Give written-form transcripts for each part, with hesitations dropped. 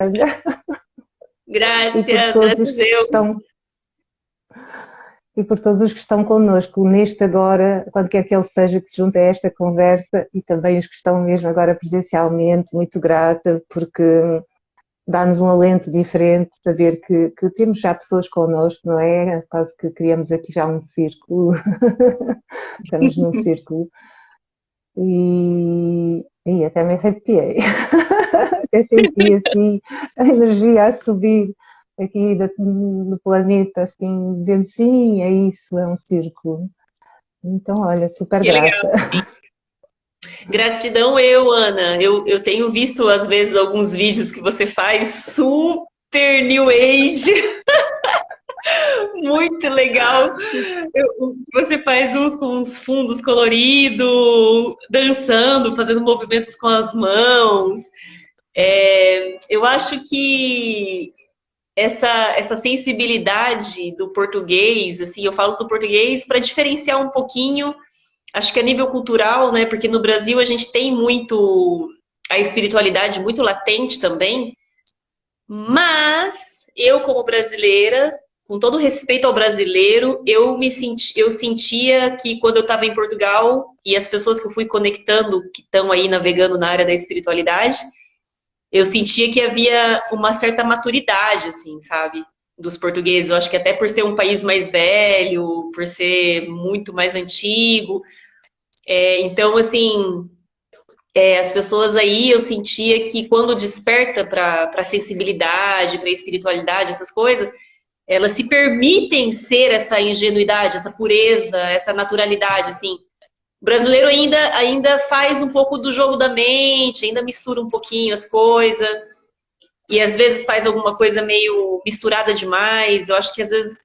E por Graças, todos os graças a que Deus. estão e por todos os que estão connosco neste agora, quando quer que ele seja que se junte a esta conversa, e também os que estão mesmo agora presencialmente, muito grata, porque dá-nos um alento diferente saber que temos já pessoas connosco, não é? Quase que criamos aqui já um círculo, estamos num círculo, e até me arrepiei, até senti assim a energia a subir aqui do planeta, assim, dizendo sim, é isso, é um círculo. Então, olha, super Que legal. grata. Gratidão eu, Ana. Eu tenho visto, às vezes, alguns vídeos que você faz super New Age, muito legal. Você faz uns com uns fundos coloridos, dançando, fazendo movimentos com as mãos. Eu acho que essa sensibilidade do português, assim, eu falo do português para diferenciar um pouquinho, acho que a nível cultural, né? Porque no Brasil a gente tem muito a espiritualidade muito latente também, mas eu como brasileira, com todo respeito ao brasileiro, eu sentia que quando eu estava em Portugal e as pessoas que eu fui conectando, que estão aí navegando na área da espiritualidade, eu sentia que havia uma certa maturidade, assim, sabe? Dos portugueses. Eu acho que até por ser um país mais velho, por ser muito mais antigo. Então, assim, as pessoas aí eu sentia que quando desperta para a sensibilidade, para a espiritualidade, essas coisas, elas se permitem ser essa ingenuidade, essa pureza, essa naturalidade, assim. O brasileiro ainda faz um pouco do jogo da mente, ainda mistura um pouquinho as coisas. E às vezes faz alguma coisa meio misturada demais. Eu acho que às vezes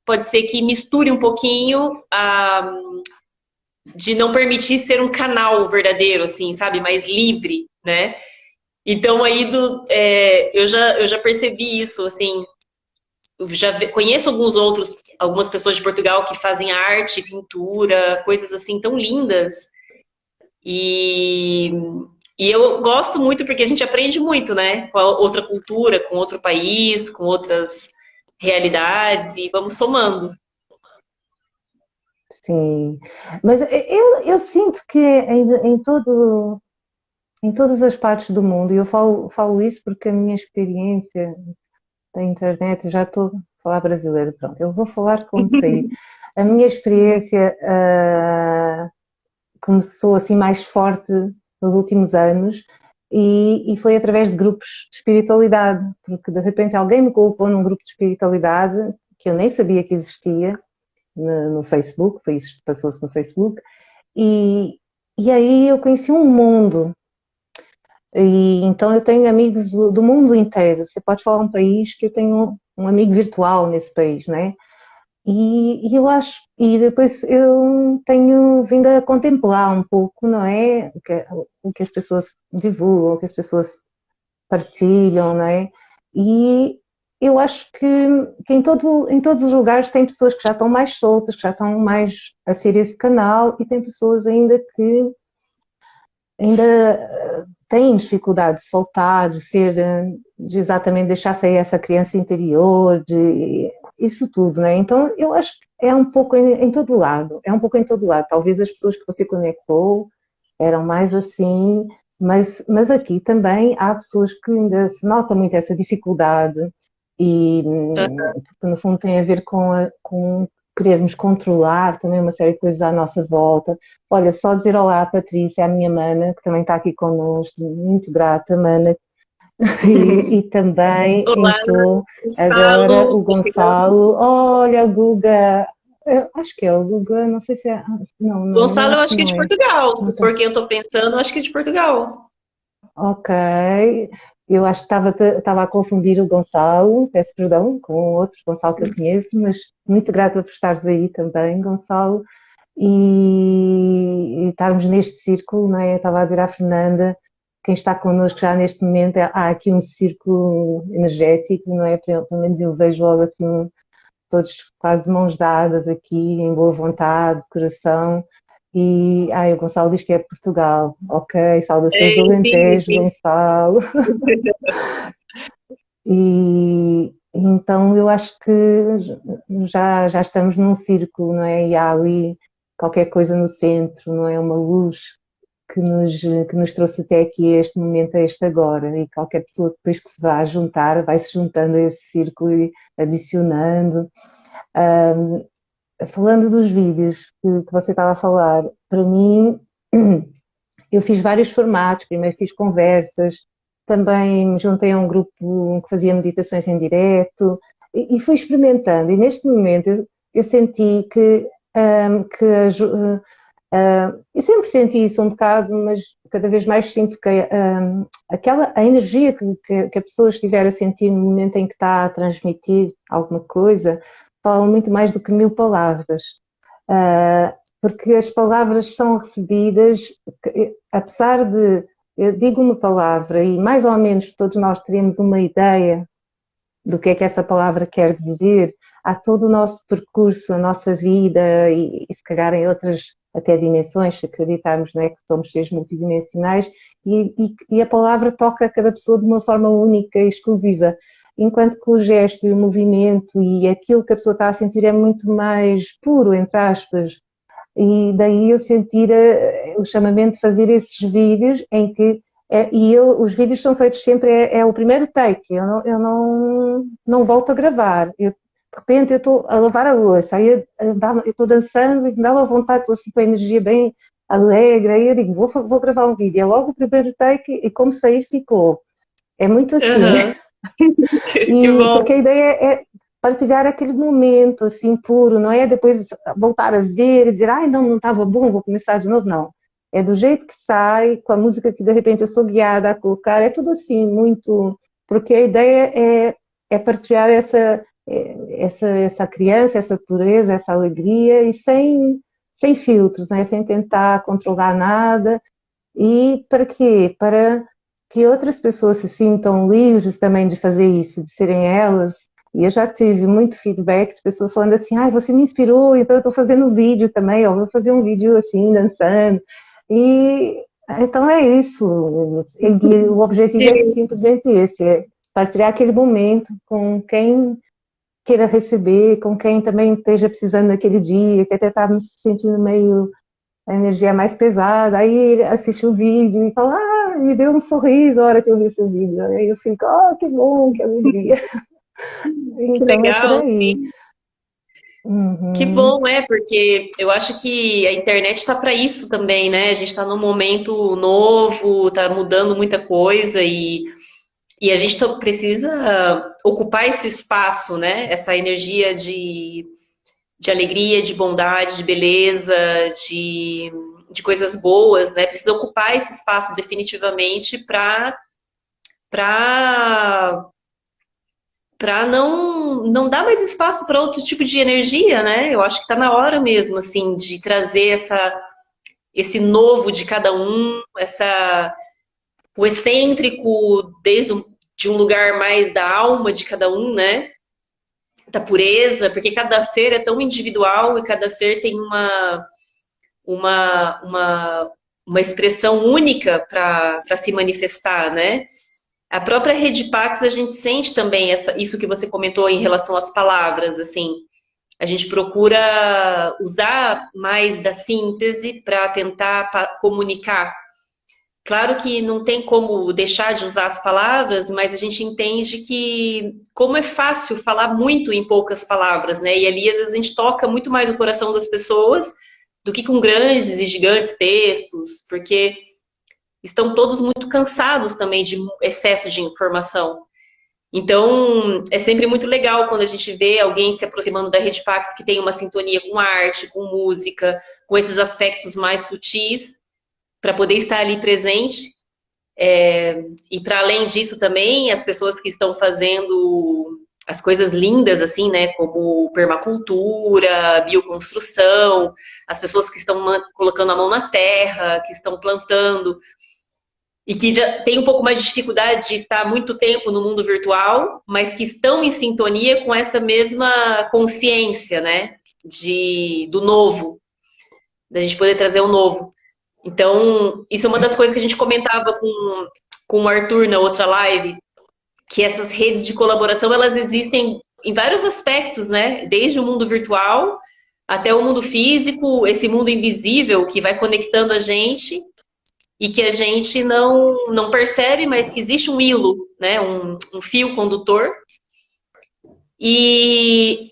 pode ser que misture um pouquinho de não permitir ser um canal verdadeiro, assim, sabe? Mais livre, né? Então aí eu já percebi isso, assim, eu já conheço algumas pessoas de Portugal que fazem arte, pintura, coisas assim tão lindas. E, e eu gosto muito porque a gente aprende muito, né? Com a outra cultura, com outro país, com outras realidades e vamos somando. Sim, mas eu sinto que em todas as partes do mundo, e eu falo isso porque a minha experiência da internet, já estou a falar brasileiro, pronto, eu vou falar como sair. A minha experiência começou assim mais forte nos últimos anos e foi através de grupos de espiritualidade, porque de repente alguém me colocou num grupo de espiritualidade que eu nem sabia que existia no Facebook, foi isso que passou-se no Facebook, e, e aí eu conheci um mundo. E então eu tenho amigos do mundo inteiro. Você pode falar um país que eu tenho um amigo virtual nesse país, né? E eu acho, e depois eu tenho vindo a contemplar um pouco, não é? O que as pessoas divulgam, o que as pessoas partilham, não é? E eu acho que em todos os lugares tem pessoas que já estão mais soltas, que já estão mais a ser esse canal, e tem pessoas ainda têm dificuldade de soltar, de ser, de exatamente deixar sair essa criança interior, de isso tudo, né? Então eu acho que é um pouco em todo lado, é um pouco em todo lado. Talvez as pessoas que você conectou eram mais assim, mas aqui também há pessoas que ainda se nota muito essa dificuldade e porque no fundo tem a ver com querermos controlar também uma série de coisas à nossa volta. Olha, só dizer olá à Patrícia, à minha mana, que também está aqui connosco, muito grata, mana, e também Olá, entrou agora Gonçalo. o Gonçalo. Olha, o Guga, eu acho que é o Guga, não sei se é. Não, eu Gonçalo, eu acho que acho que é não de é. Portugal. Não Se tem. for quem eu tô pensando, eu acho que é de Portugal. Ok, eu acho que estava a confundir o Gonçalo, peço perdão, com outro Gonçalo que eu conheço, mas muito grata por estares aí também, Gonçalo, e estarmos neste círculo, não é? Eu estava a dizer à Fernanda, quem está connosco já neste momento, há aqui um círculo energético, não é? Pelo menos eu vejo logo assim, todos quase de mãos dadas aqui, em boa vontade, coração, O Gonçalo diz que é de Portugal. Ok, saudações do Sim, Alentejo, sim. Gonçalo. E então eu acho que já estamos num círculo, não é? E há ali qualquer coisa no centro, não é? Uma luz que nos trouxe até aqui, a este momento, a este agora. E qualquer pessoa depois que se vá a juntar, vai se juntando a esse círculo e adicionando. Falando dos vídeos que você estava a falar, para mim, eu fiz vários formatos. Primeiro fiz conversas, também me juntei a um grupo que fazia meditações em direto e fui experimentando. E neste momento eu senti eu sempre senti isso um bocado, mas cada vez mais sinto que a energia que a pessoa estiver a sentir no momento em que está a transmitir alguma coisa fala muito mais do que 1000 palavras. Porque as palavras são recebidas, apesar de eu digo uma palavra e mais ou menos todos nós teremos uma ideia do que essa palavra quer dizer, há todo o nosso percurso, a nossa vida e se calhar em outras até dimensões, se acreditarmos, não é, que somos seres multidimensionais e a palavra toca a cada pessoa de uma forma única e exclusiva, enquanto que o gesto e o movimento e aquilo que a pessoa está a sentir é muito mais puro, entre aspas. E daí eu sentir o chamamento de fazer esses vídeos em que os vídeos são feitos sempre, é o primeiro take, eu não volto a gravar. De repente eu estou a lavar a louça, aí eu estou dançando e me dá uma vontade, estou assim com a energia bem alegre, aí eu digo, vou gravar um vídeo. É logo o primeiro take e como sair ficou. É muito assim. Uhum. Que E porque bom. a ideia é partilhar aquele momento assim puro, não é depois voltar a ver e dizer, ai não estava bom, vou começar de novo, não. É do jeito que sai, com a música que de repente eu sou guiada a colocar, é tudo assim, muito. Porque a ideia é partilhar essa criança, essa pureza, essa alegria e sem filtros, né? Sem tentar controlar nada. E para quê? Para que outras pessoas se sintam livres também de fazer isso, de serem elas. E eu já tive muito feedback de pessoas falando assim, ai, você me inspirou, então eu estou fazendo um vídeo também, ó, vou fazer um vídeo assim, dançando. E então é isso. E o objetivo é simplesmente esse, é partilhar aquele momento com quem queira receber, com quem também esteja precisando naquele dia, que até está me sentindo meio a energia mais pesada, aí assiste o vídeo e fala, me deu um sorriso a hora que eu vi esse vídeo. Aí eu fico, que bom, que alegria. Que Então é por legal, aí. sim. Que Uhum. bom, porque eu acho que a internet está para isso também, né? A gente está num momento novo, está mudando muita coisa e a gente precisa ocupar esse espaço, né? Essa energia de alegria, de bondade, de beleza, de coisas boas, né? Precisa ocupar esse espaço definitivamente para para não dar mais espaço para outro tipo de energia, né? Eu acho que está na hora mesmo, assim, de trazer esse novo de cada um, o excêntrico de um lugar mais da alma de cada um, né? Da pureza, porque cada ser é tão individual e cada ser tem uma, uma, uma expressão única para se manifestar, né? A própria Rede Pax, a gente sente também isso que você comentou em relação às palavras, assim, a gente procura usar mais da síntese para tentar comunicar. Claro que não tem como deixar de usar as palavras, mas a gente entende que como é fácil falar muito em poucas palavras, né? E ali às vezes a gente toca muito mais o coração das pessoas do que com grandes e gigantes textos, porque estão todos muito cansados também de excesso de informação. Então, é sempre muito legal quando a gente vê alguém se aproximando da Rede Pax que tem uma sintonia com arte, com música, com esses aspectos mais sutis, para poder estar ali presente. E para além disso também, as pessoas que estão fazendo as coisas lindas, assim, né, como permacultura, bioconstrução, as pessoas que estão colocando a mão na terra, que estão plantando, e que já tem um pouco mais de dificuldade de estar muito tempo no mundo virtual, mas que estão em sintonia com essa mesma consciência, né, do novo. Da gente poder trazer um novo. Então, isso é uma das coisas que a gente comentava com o Arthur na outra live, que essas redes de colaboração, elas existem em vários aspectos, né? Desde o mundo virtual até o mundo físico, esse mundo invisível que vai conectando a gente e que a gente não percebe, mas que existe um hilo, né? Um fio condutor. E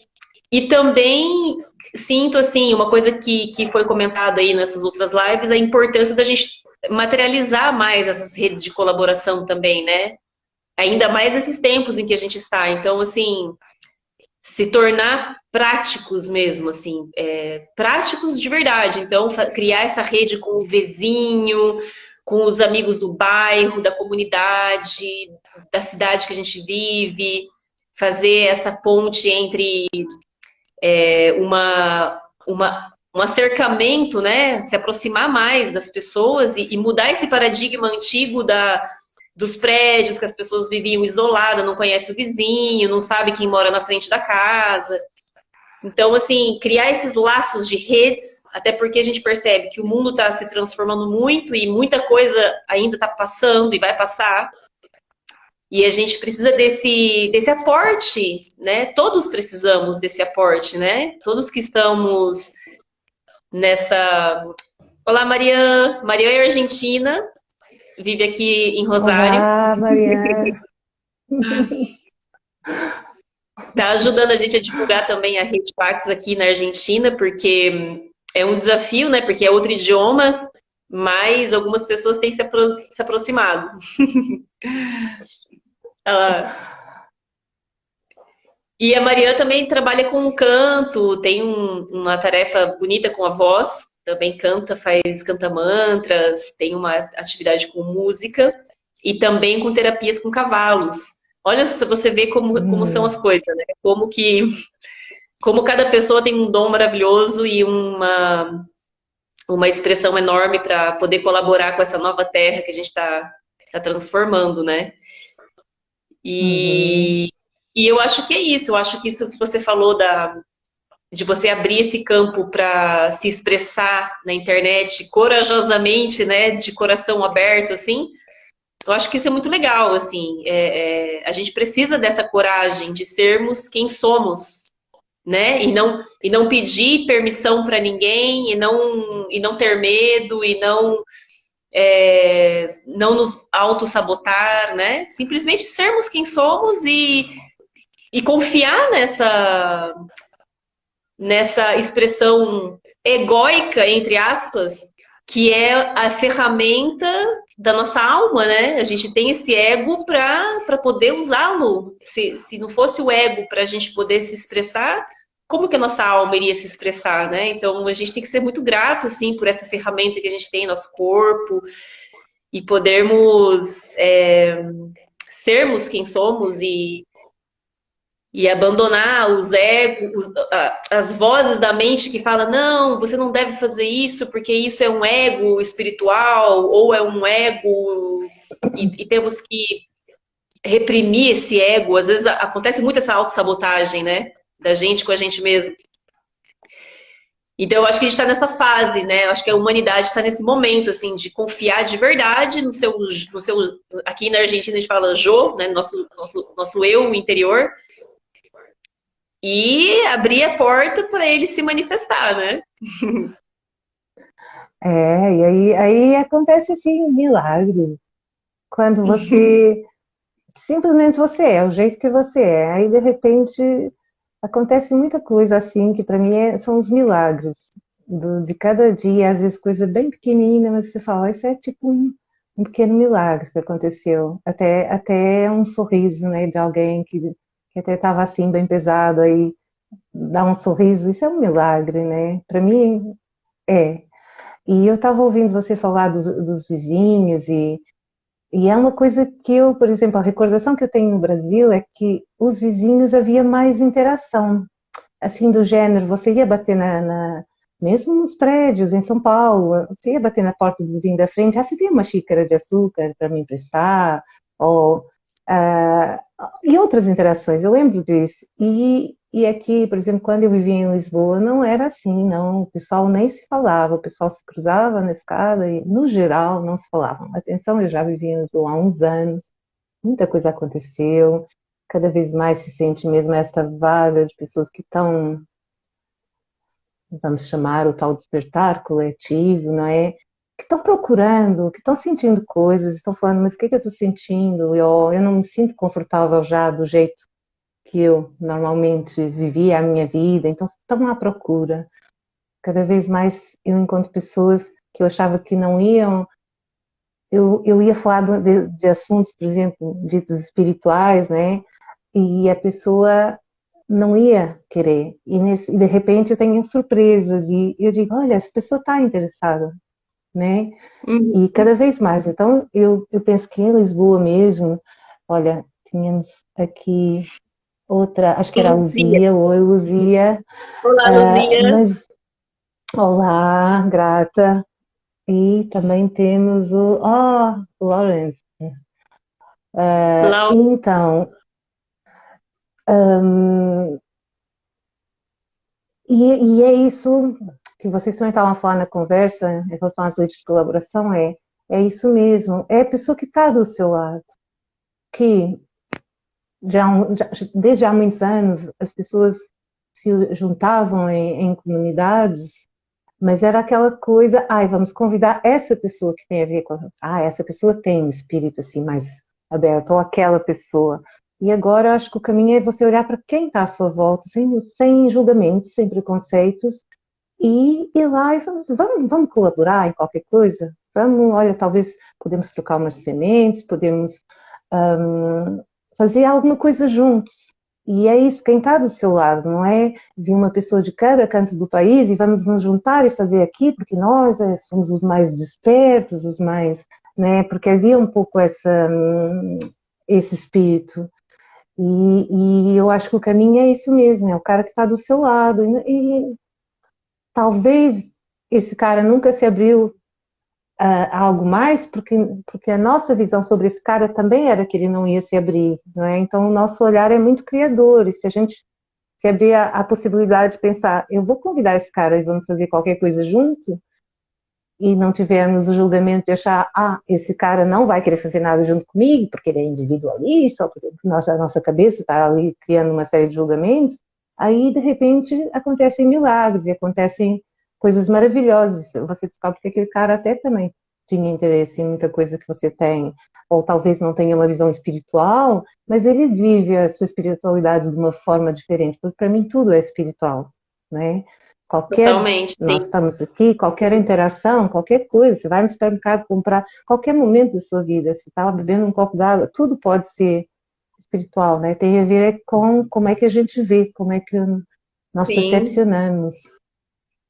também sinto, assim, uma coisa que foi comentada aí nessas outras lives, a importância da gente materializar mais essas redes de colaboração também, né? Ainda mais nesses tempos em que a gente está. Então, assim, se tornar práticos mesmo, assim, práticos de verdade. Então, criar essa rede com o vizinho, com os amigos do bairro, da comunidade, da cidade que a gente vive, fazer essa ponte entre um acercamento, né? Se aproximar mais das pessoas e mudar esse paradigma antigo dos prédios, que as pessoas viviam isoladas, não conhecem o vizinho, não sabe quem mora na frente da casa. Então, assim, criar esses laços de redes, até porque a gente percebe que o mundo está se transformando muito e muita coisa ainda está passando e vai passar. E a gente precisa desse aporte, né? Todos precisamos desse aporte, né? Todos que estamos nessa... Olá, Mariana. Mariana é argentina, vive aqui em Rosário. Olá, Mariana. Tá ajudando a gente a divulgar também a Rede Pax aqui na Argentina, porque é um desafio, né? Porque é outro idioma, mas algumas pessoas têm se aproximado. E a Mariana também trabalha com canto, tem uma tarefa bonita com a voz, também canta mantras, tem uma atividade com música e também com terapias com cavalos. Olha, você vê como são as coisas, né? Como cada pessoa tem um dom maravilhoso e uma expressão enorme para poder colaborar com essa nova terra que a gente está transformando, né? E eu acho que é isso. Eu acho que isso que você falou de você abrir esse campo para se expressar na internet corajosamente, né? De coração aberto, assim. Eu acho que isso é muito legal, assim. A gente precisa dessa coragem de sermos quem somos, né? E não pedir permissão para ninguém, e não ter medo, e não nos auto-sabotar, né? Simplesmente sermos quem somos e confiar nessa expressão egóica, entre aspas, que é a ferramenta da nossa alma, né? A gente tem esse ego para poder usá-lo. Se não fosse o ego para a gente poder se expressar, como que a nossa alma iria se expressar, né? Então a gente tem que ser muito grato, assim, por essa ferramenta que a gente tem em nosso corpo e podermos sermos quem somos e abandonar os egos, as vozes da mente que falam, não, você não deve fazer isso porque isso é um ego espiritual ou é um ego e temos que reprimir esse ego. Às vezes acontece muito essa autossabotagem, né? Da gente com a gente mesmo. Então, eu acho que a gente está nessa fase, né? Eu acho que a humanidade está nesse momento, assim, de confiar de verdade no seu... Aqui na Argentina a gente fala Jô, né? Nosso eu interior. E abrir a porta para ele se manifestar, né? E aí acontece, assim, milagres. Quando você... simplesmente você é, o jeito que você é. Aí, de repente... acontece muita coisa assim, que para mim são os milagres de cada dia, às vezes coisa bem pequenina, mas você fala, isso é tipo um pequeno milagre que aconteceu. Até um sorriso, né, de alguém que até estava assim bem pesado, aí dá um sorriso, isso é um milagre, né? Para mim é. E eu estava ouvindo você falar dos vizinhos e é uma coisa que eu, por exemplo, a recordação que eu tenho no Brasil é que os vizinhos havia mais interação, assim, do gênero, você ia bater mesmo nos prédios em São Paulo, você ia bater na porta do vizinho da frente, você tem uma xícara de açúcar para me emprestar, ou, e outras interações, eu lembro disso, e e aqui, por exemplo, quando eu vivia em Lisboa, não era assim, não. O pessoal nem se falava, o pessoal se cruzava na escada e, no geral, não se falavam. Atenção, eu já vivia em Lisboa há uns anos, muita coisa aconteceu, cada vez mais se sente mesmo essa vaga de pessoas que estão, vamos chamar o tal despertar coletivo, não é? Que estão procurando, que estão sentindo coisas, estão falando, mas o que é que eu estou sentindo? Eu não me sinto confortável já do jeito que eu normalmente vivia a minha vida, então estão à procura. Cada vez mais eu encontro pessoas que eu achava que não iam. Eu ia falar de assuntos, por exemplo, ditos espirituais, né? E a pessoa não ia querer. E de repente eu tenho surpresas e eu digo, olha, essa pessoa está interessada, né? Uhum. E cada vez mais. Então eu penso que em Lisboa mesmo, olha, tínhamos aqui outra, acho que era a Luzia. Luzia. Oi, Luzia. Olá, Luzia. Mas, olá, grata. E também temos Lawrence. Lau. Então, hum, e é isso que vocês também estavam a falar na conversa em relação às leis de colaboração, é isso mesmo. É a pessoa que está do seu lado, que desde há muitos anos as pessoas se juntavam em comunidades. Mas era aquela coisa, vamos convidar essa pessoa que tem a ver com, essa pessoa tem um espírito assim mais aberto, ou aquela pessoa. E agora eu acho que o caminho é você olhar para quem está à sua volta, sem julgamentos, sem preconceitos, e ir lá e vamos colaborar em qualquer coisa. Vamos, olha, talvez podemos trocar umas sementes, podemos hum, fazer alguma coisa juntos. E é isso, quem está do seu lado, não é vir uma pessoa de cada canto do país e vamos nos juntar e fazer aqui, porque nós somos os mais despertos, os mais, né? Porque havia um pouco esse espírito. E eu acho que o caminho é isso mesmo, é o cara que está do seu lado. E talvez esse cara nunca se abriu a algo mais, porque a nossa visão sobre esse cara também era que ele não ia se abrir, não é? Então o nosso olhar é muito criador, e se a gente se abrir a possibilidade de pensar, eu vou convidar esse cara e vamos fazer qualquer coisa junto, e não tivermos o julgamento de achar, esse cara não vai querer fazer nada junto comigo, porque ele é individualista, ou porque a nossa cabeça está ali criando uma série de julgamentos, aí de repente acontecem milagres e acontecem coisas maravilhosas. Você descobre que aquele cara até também tinha interesse em muita coisa que você tem, ou talvez não tenha uma visão espiritual, mas ele vive a sua espiritualidade de uma forma diferente, porque para mim tudo é espiritual, né? Totalmente, Nós sim. estamos aqui, qualquer interação, qualquer coisa, você vai no supermercado comprar, qualquer momento da sua vida, você está bebendo um copo d'água, tudo pode ser espiritual, né? Tem a ver com como é que a gente vê, como é que nós Sim. percepcionamos,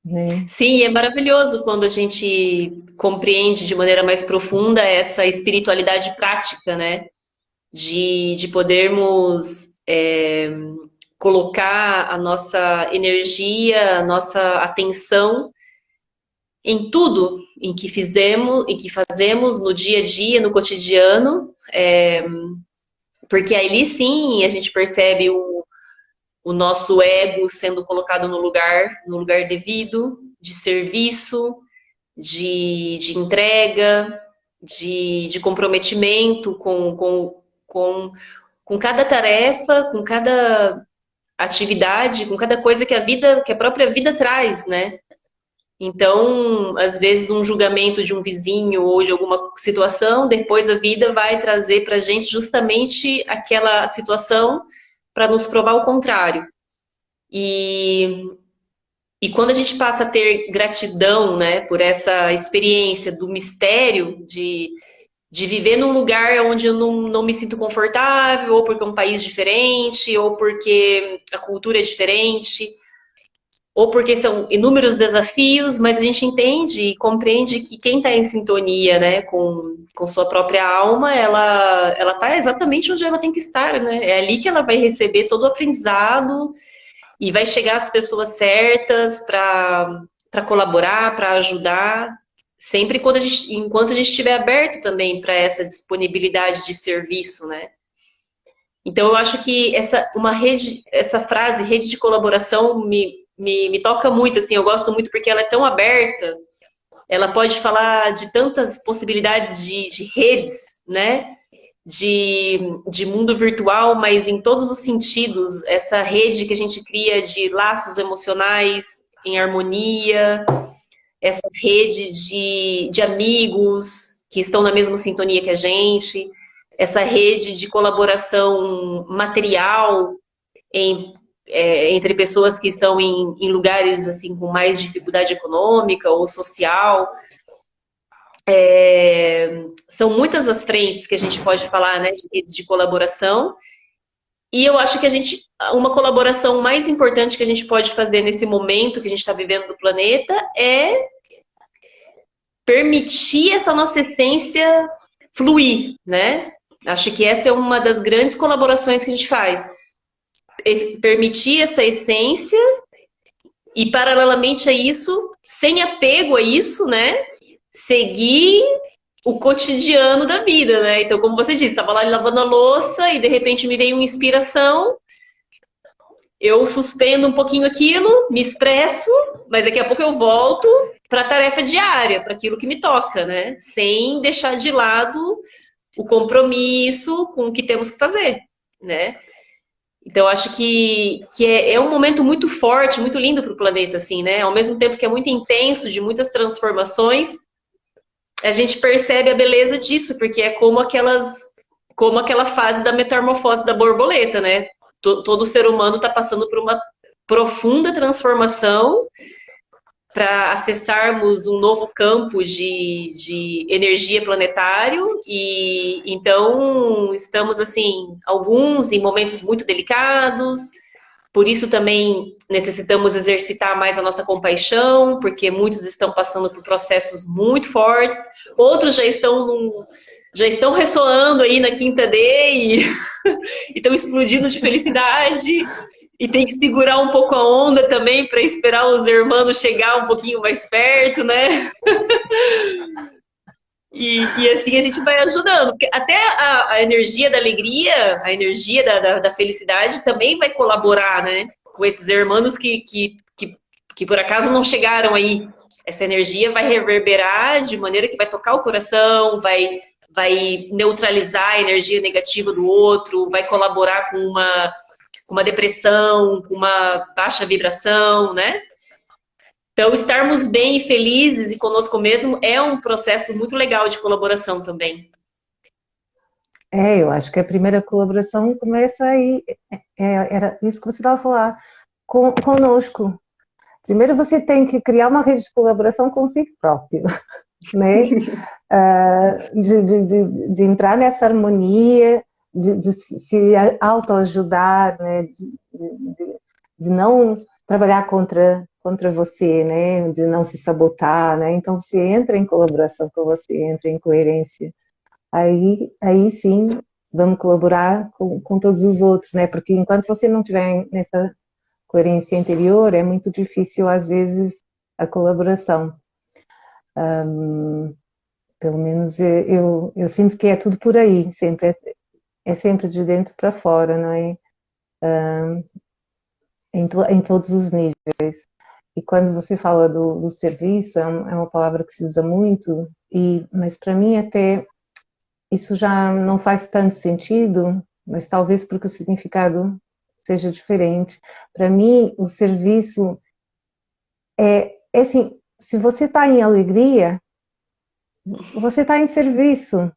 né? Sim, é maravilhoso quando a gente compreende de maneira mais profunda essa espiritualidade prática, né? De podermos colocar a nossa energia, a nossa atenção em tudo em que fizemos e que fazemos no dia a dia, no cotidiano, porque ali sim a gente percebe o nosso ego sendo colocado no lugar devido, de serviço, de entrega, de comprometimento com cada tarefa, com cada atividade, com cada coisa que que a própria vida traz, né? Então, às vezes, um julgamento de um vizinho ou de alguma situação, depois a vida vai trazer para a gente justamente aquela situação para nos provar o contrário. E, e quando a gente passa a ter gratidão, né, por essa experiência do mistério de viver num lugar onde eu não me sinto confortável, ou porque é um país diferente, ou porque a cultura é diferente, ou porque são inúmeros desafios, mas a gente entende e compreende que quem está em sintonia, né, com sua própria alma, ela está exatamente onde ela tem que estar, né? É ali que ela vai receber todo o aprendizado e vai chegar às pessoas certas para colaborar, para ajudar, sempre enquanto a gente estiver aberto também para essa disponibilidade de serviço, né? Então, eu acho que essa frase, rede de colaboração, me toca muito, assim, eu gosto muito porque ela é tão aberta, ela pode falar de tantas possibilidades de redes, né? De mundo virtual, mas em todos os sentidos, essa rede que a gente cria de laços emocionais em harmonia, essa rede de amigos que estão na mesma sintonia que a gente, essa rede de colaboração material entre pessoas que estão em lugares assim com mais dificuldade econômica ou social. São muitas as frentes que a gente pode falar, né, de redes de colaboração. E eu acho que uma colaboração mais importante que a gente pode fazer nesse momento que a gente está vivendo do planeta é permitir essa nossa essência fluir, né? Acho que essa é uma das grandes colaborações que a gente faz. Permitir essa essência e, paralelamente a isso, sem apego a isso, né? Seguir o cotidiano da vida, né? Então, como você disse, estava lá lavando a louça e de repente me veio uma inspiração, eu suspendo um pouquinho aquilo, me expresso, mas daqui a pouco eu volto para a tarefa diária, para aquilo que me toca, né? Sem deixar de lado o compromisso com o que temos que fazer, né? Então, acho que é um momento muito forte, muito lindo para o planeta, assim, né? Ao mesmo tempo que é muito intenso, de muitas transformações, a gente percebe a beleza disso, porque é como aquela fase da metamorfose da borboleta, né? Todo ser humano está passando por uma profunda transformação para acessarmos um novo campo de energia planetário, e então estamos assim, alguns em momentos muito delicados. Por isso também necessitamos exercitar mais a nossa compaixão, porque muitos estão passando por processos muito fortes, outros já estão ressoando aí na quinta D e estão explodindo de felicidade, e tem que segurar um pouco a onda também para esperar os irmãos chegar um pouquinho mais perto, né? E assim a gente vai ajudando. Porque até a energia da alegria, a energia da felicidade também vai colaborar, né? Com esses irmãos que por acaso não chegaram aí. Essa energia vai reverberar de maneira que vai tocar o coração, vai neutralizar a energia negativa do outro, vai colaborar com uma depressão, com uma baixa vibração, né? Então, estarmos bem e felizes e conosco mesmo é um processo muito legal de colaboração também. Eu acho que a primeira colaboração começa aí, era isso que você estava a falar, conosco. Primeiro você tem que criar uma rede de colaboração consigo próprio, né? De entrar nessa harmonia, de se autoajudar, né? De não trabalhar contra você, né? De não se sabotar, né? Então você entra em colaboração com você, entra em coerência. Aí sim, vamos colaborar com todos os outros, né? Porque enquanto você não estiver nessa coerência interior, é muito difícil, às vezes, a colaboração. Pelo menos eu sinto que é tudo por aí, sempre é sempre de dentro para fora, não é? Em todos os níveis. E quando você fala do serviço, é uma palavra que se usa muito, mas para mim até isso já não faz tanto sentido, mas talvez porque o significado seja diferente. Para mim, o serviço é assim, se você está em alegria, você está em serviço.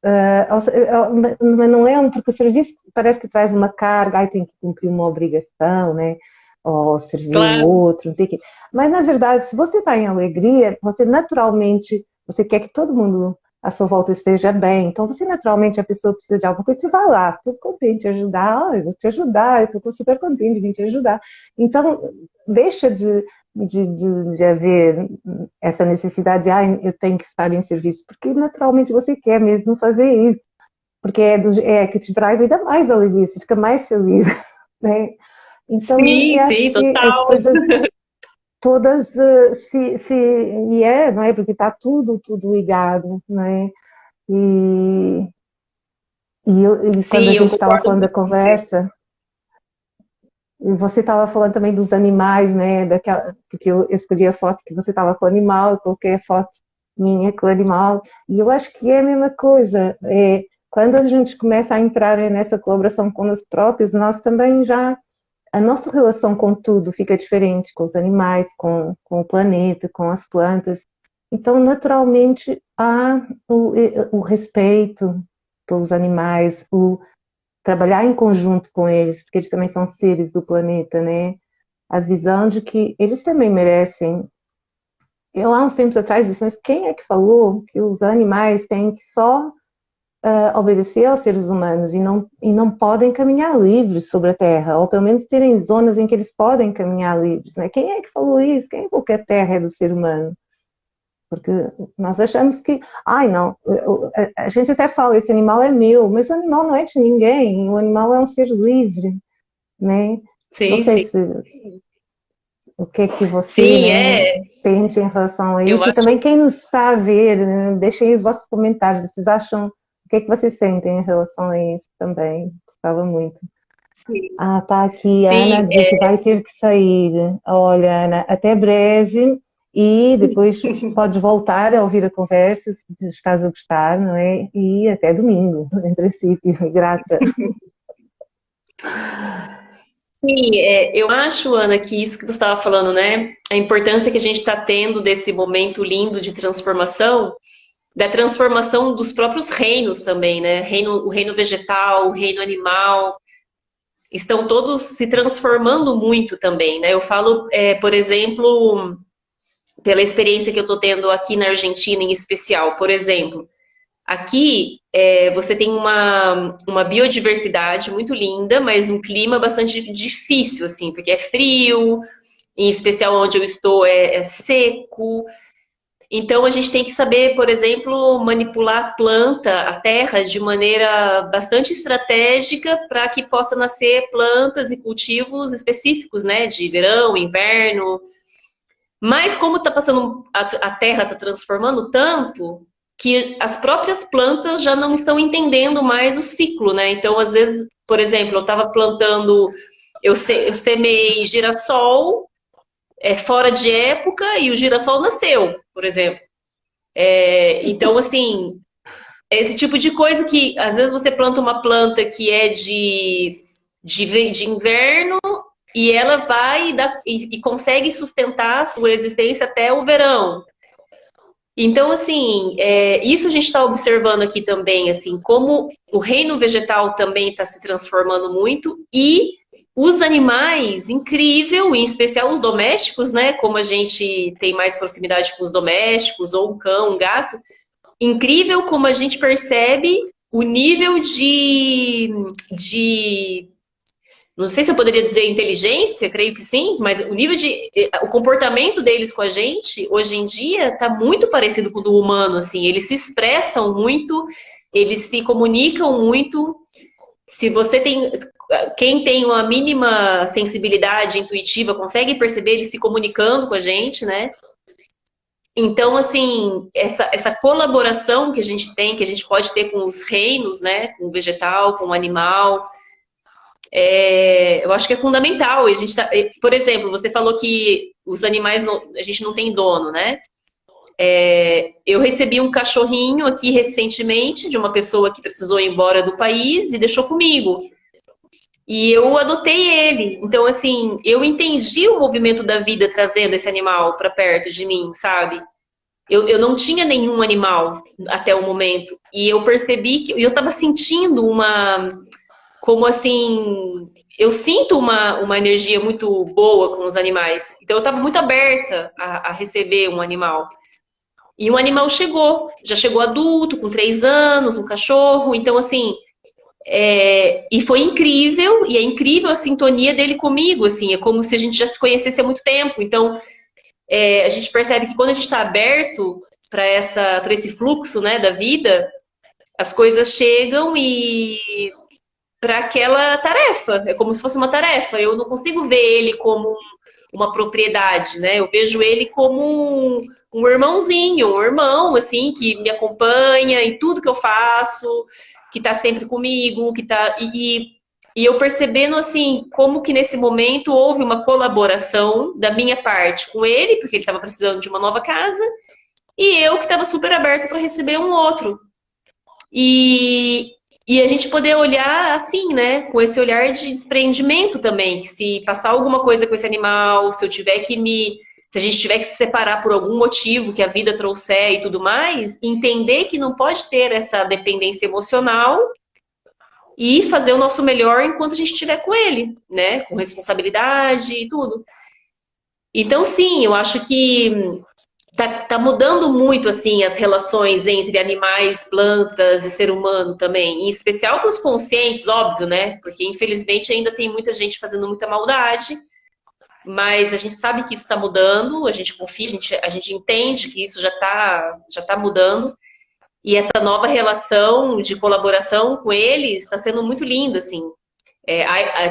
Mas não é porque o serviço parece que traz uma carga, aí tem que cumprir uma obrigação, né? Ou servir o outro, não sei o quê. Mas, na verdade, se você está em alegria, você naturalmente, você quer que todo mundo à sua volta esteja bem, então você naturalmente, a pessoa precisa de alguma coisa, você vai lá, todo contente de ajudar, eu vou te ajudar, eu estou super contente de vir te ajudar. Então, deixa de haver essa necessidade de eu tenho que estar em serviço, porque naturalmente você quer mesmo fazer isso, porque é que te traz ainda mais alegria, você fica mais feliz, né? Então, sim, acho sim, que total. as coisas todas não é? Porque está tudo ligado, né? E E quando a Sim, eu gente estava concordo falando da muito com você. conversa, você estava falando também dos animais, né? Porque eu escolhi a foto que você estava com o animal, eu coloquei a foto minha com o animal. E eu acho que é a mesma coisa. Quando a gente começa a entrar nessa colaboração com nós próprios, nós também já. A nossa relação com tudo fica diferente, com os animais, com o planeta, com as plantas. Então, naturalmente, há o respeito pelos animais, o trabalhar em conjunto com eles, porque eles também são seres do planeta, né? A visão de que eles também merecem. Eu, há uns tempos atrás, disse, mas quem é que falou que os animais têm que só obedecer aos seres humanos e não podem caminhar livres sobre a Terra, ou pelo menos terem zonas em que eles podem caminhar livres, né? Quem é que falou isso? Quem falou que a Terra é do ser humano? Porque nós achamos que, ai não, a gente até fala, esse animal é meu, mas o animal não é de ninguém, o animal é um ser livre, né? Não Sim, sei sim. se o que é que você, Sim, né, sente em relação a eu isso, e acho. também quem nos está a ver, né, deixem aí os vossos comentários, vocês acham, o que é que vocês sentem em relação a isso também, gostava muito. Sim, Ah, tá aqui a Ana a sim, dizer que vai ter que sair. Olha, Ana, até breve e depois podes voltar a ouvir a conversa se estás a gostar, não é? E até domingo, em princípio, grata. sim, eu acho, Ana, que isso que você estava falando, né? A importância que a gente está tendo desse momento lindo de transformação, da transformação dos próprios reinos também, né? O reino vegetal, o reino animal, estão todos se transformando muito também, né? Eu falo, por exemplo, pela experiência que eu estou tendo aqui na Argentina em especial, por exemplo. Aqui você tem uma biodiversidade muito linda, mas um clima bastante difícil, assim, porque é frio, em especial onde eu estou é seco. Então a gente tem que saber, por exemplo, manipular a planta, a terra, de maneira bastante estratégica para que possa nascer plantas e cultivos específicos, né? De verão, inverno. Mas como está passando, a terra está transformando tanto que as próprias plantas já não estão entendendo mais o ciclo, né? Então, às vezes, por exemplo, eu estava plantando, eu semeei girassol fora de época e o girassol nasceu, por exemplo. Então, assim, é esse tipo de coisa que às vezes você planta uma planta que é de inverno e ela vai e consegue sustentar a sua existência até o verão. Então, assim, isso a gente está observando aqui também, assim, como o reino vegetal também está se transformando muito e os animais, incrível, em especial os domésticos, né? Como a gente tem mais proximidade com os domésticos, ou um cão, um gato, incrível como a gente percebe o nível de não sei se eu poderia dizer inteligência, creio que sim, mas o nível o comportamento deles com a gente, hoje em dia, está muito parecido com o do humano, assim, eles se expressam muito, eles se comunicam muito. Se você tem, quem tem uma mínima sensibilidade intuitiva, consegue perceber eles se comunicando com a gente, né? Então, assim, essa colaboração que a gente tem, que a gente pode ter com os reinos, né? Com o vegetal, com o animal, eu acho que é fundamental. A gente por exemplo, você falou que os animais, a gente não tem dono, né? Eu recebi um cachorrinho aqui recentemente de uma pessoa que precisou ir embora do país e deixou comigo. E eu adotei ele. Então, assim, eu entendi o movimento da vida trazendo esse animal para perto de mim, sabe? Eu não tinha nenhum animal até o momento. E eu percebi que eu estava sentindo como assim, eu sinto uma energia muito boa com os animais. Então eu estava muito aberta a receber um animal. E um animal chegou, já chegou adulto, com 3 anos, um cachorro. Então, assim, e foi incrível, e é incrível a sintonia dele comigo, assim, é como se a gente já se conhecesse há muito tempo. Então, a gente percebe que quando a gente está aberto para esse fluxo, né, da vida, as coisas chegam e para aquela tarefa. É como se fosse uma tarefa. Eu não consigo ver ele como uma propriedade, né? Eu vejo ele como um irmãozinho, um irmão, assim, que me acompanha em tudo que eu faço. que tá sempre comigo, que tá... E eu percebendo, assim, como que nesse momento houve uma colaboração da minha parte com ele, porque ele estava precisando de uma nova casa, e eu que estava super aberto para receber um outro. E, e a gente poder olhar assim, né? Com esse olhar de desprendimento também, que se passar alguma coisa com esse animal, se eu tiver que me... Se a gente tiver que se separar por algum motivo que a vida trouxer e tudo mais, entender que não pode ter essa dependência emocional e fazer o nosso melhor enquanto a gente estiver com ele, né? Com responsabilidade e tudo. Então, sim, eu acho que tá mudando muito, assim, as relações entre animais, plantas e ser humano também. Em especial para os conscientes, óbvio, né? Porque, infelizmente, ainda tem muita gente fazendo muita maldade. Mas a gente sabe que isso está mudando, a gente confia, a gente entende que isso já tá mudando. E essa nova relação de colaboração com eles está sendo muito linda, assim.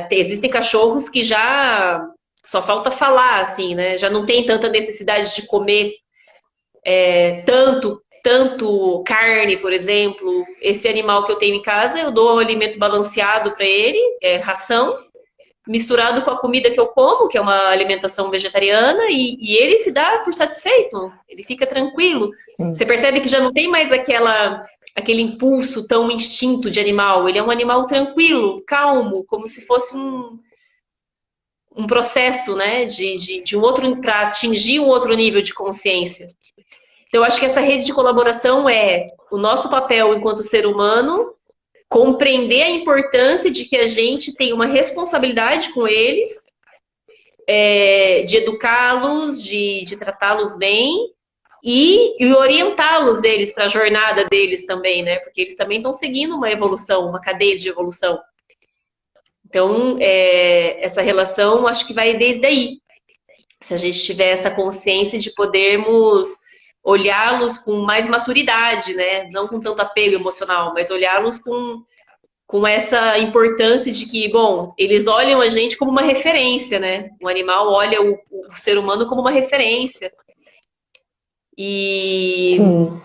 Existem cachorros que já só falta falar, assim, né? Já não tem tanta necessidade de comer tanto carne, por exemplo. Esse animal que eu tenho em casa, eu dou um alimento balanceado para ele, ração, misturado com a comida que eu como, que é uma alimentação vegetariana, e ele se dá por satisfeito, ele fica tranquilo. Você percebe que já não tem mais aquele impulso tão instinto de animal, ele é um animal tranquilo, calmo, como se fosse um processo, né, de um outro, para atingir um outro nível de consciência. Então, eu acho que essa rede de colaboração é o nosso papel enquanto ser humano, compreender a importância de que a gente tem uma responsabilidade com eles, de educá-los, de tratá-los bem e orientá-los eles para a jornada deles também, né? Porque eles também estão seguindo uma evolução, uma cadeia de evolução. Então, essa relação acho que vai desde aí. Se a gente tiver essa consciência de podermos olhá-los com mais maturidade, né? Não com tanto apego emocional, mas olhá-los com essa importância de que, bom, eles olham a gente como uma referência, né? O animal olha o ser humano como uma referência. Sim.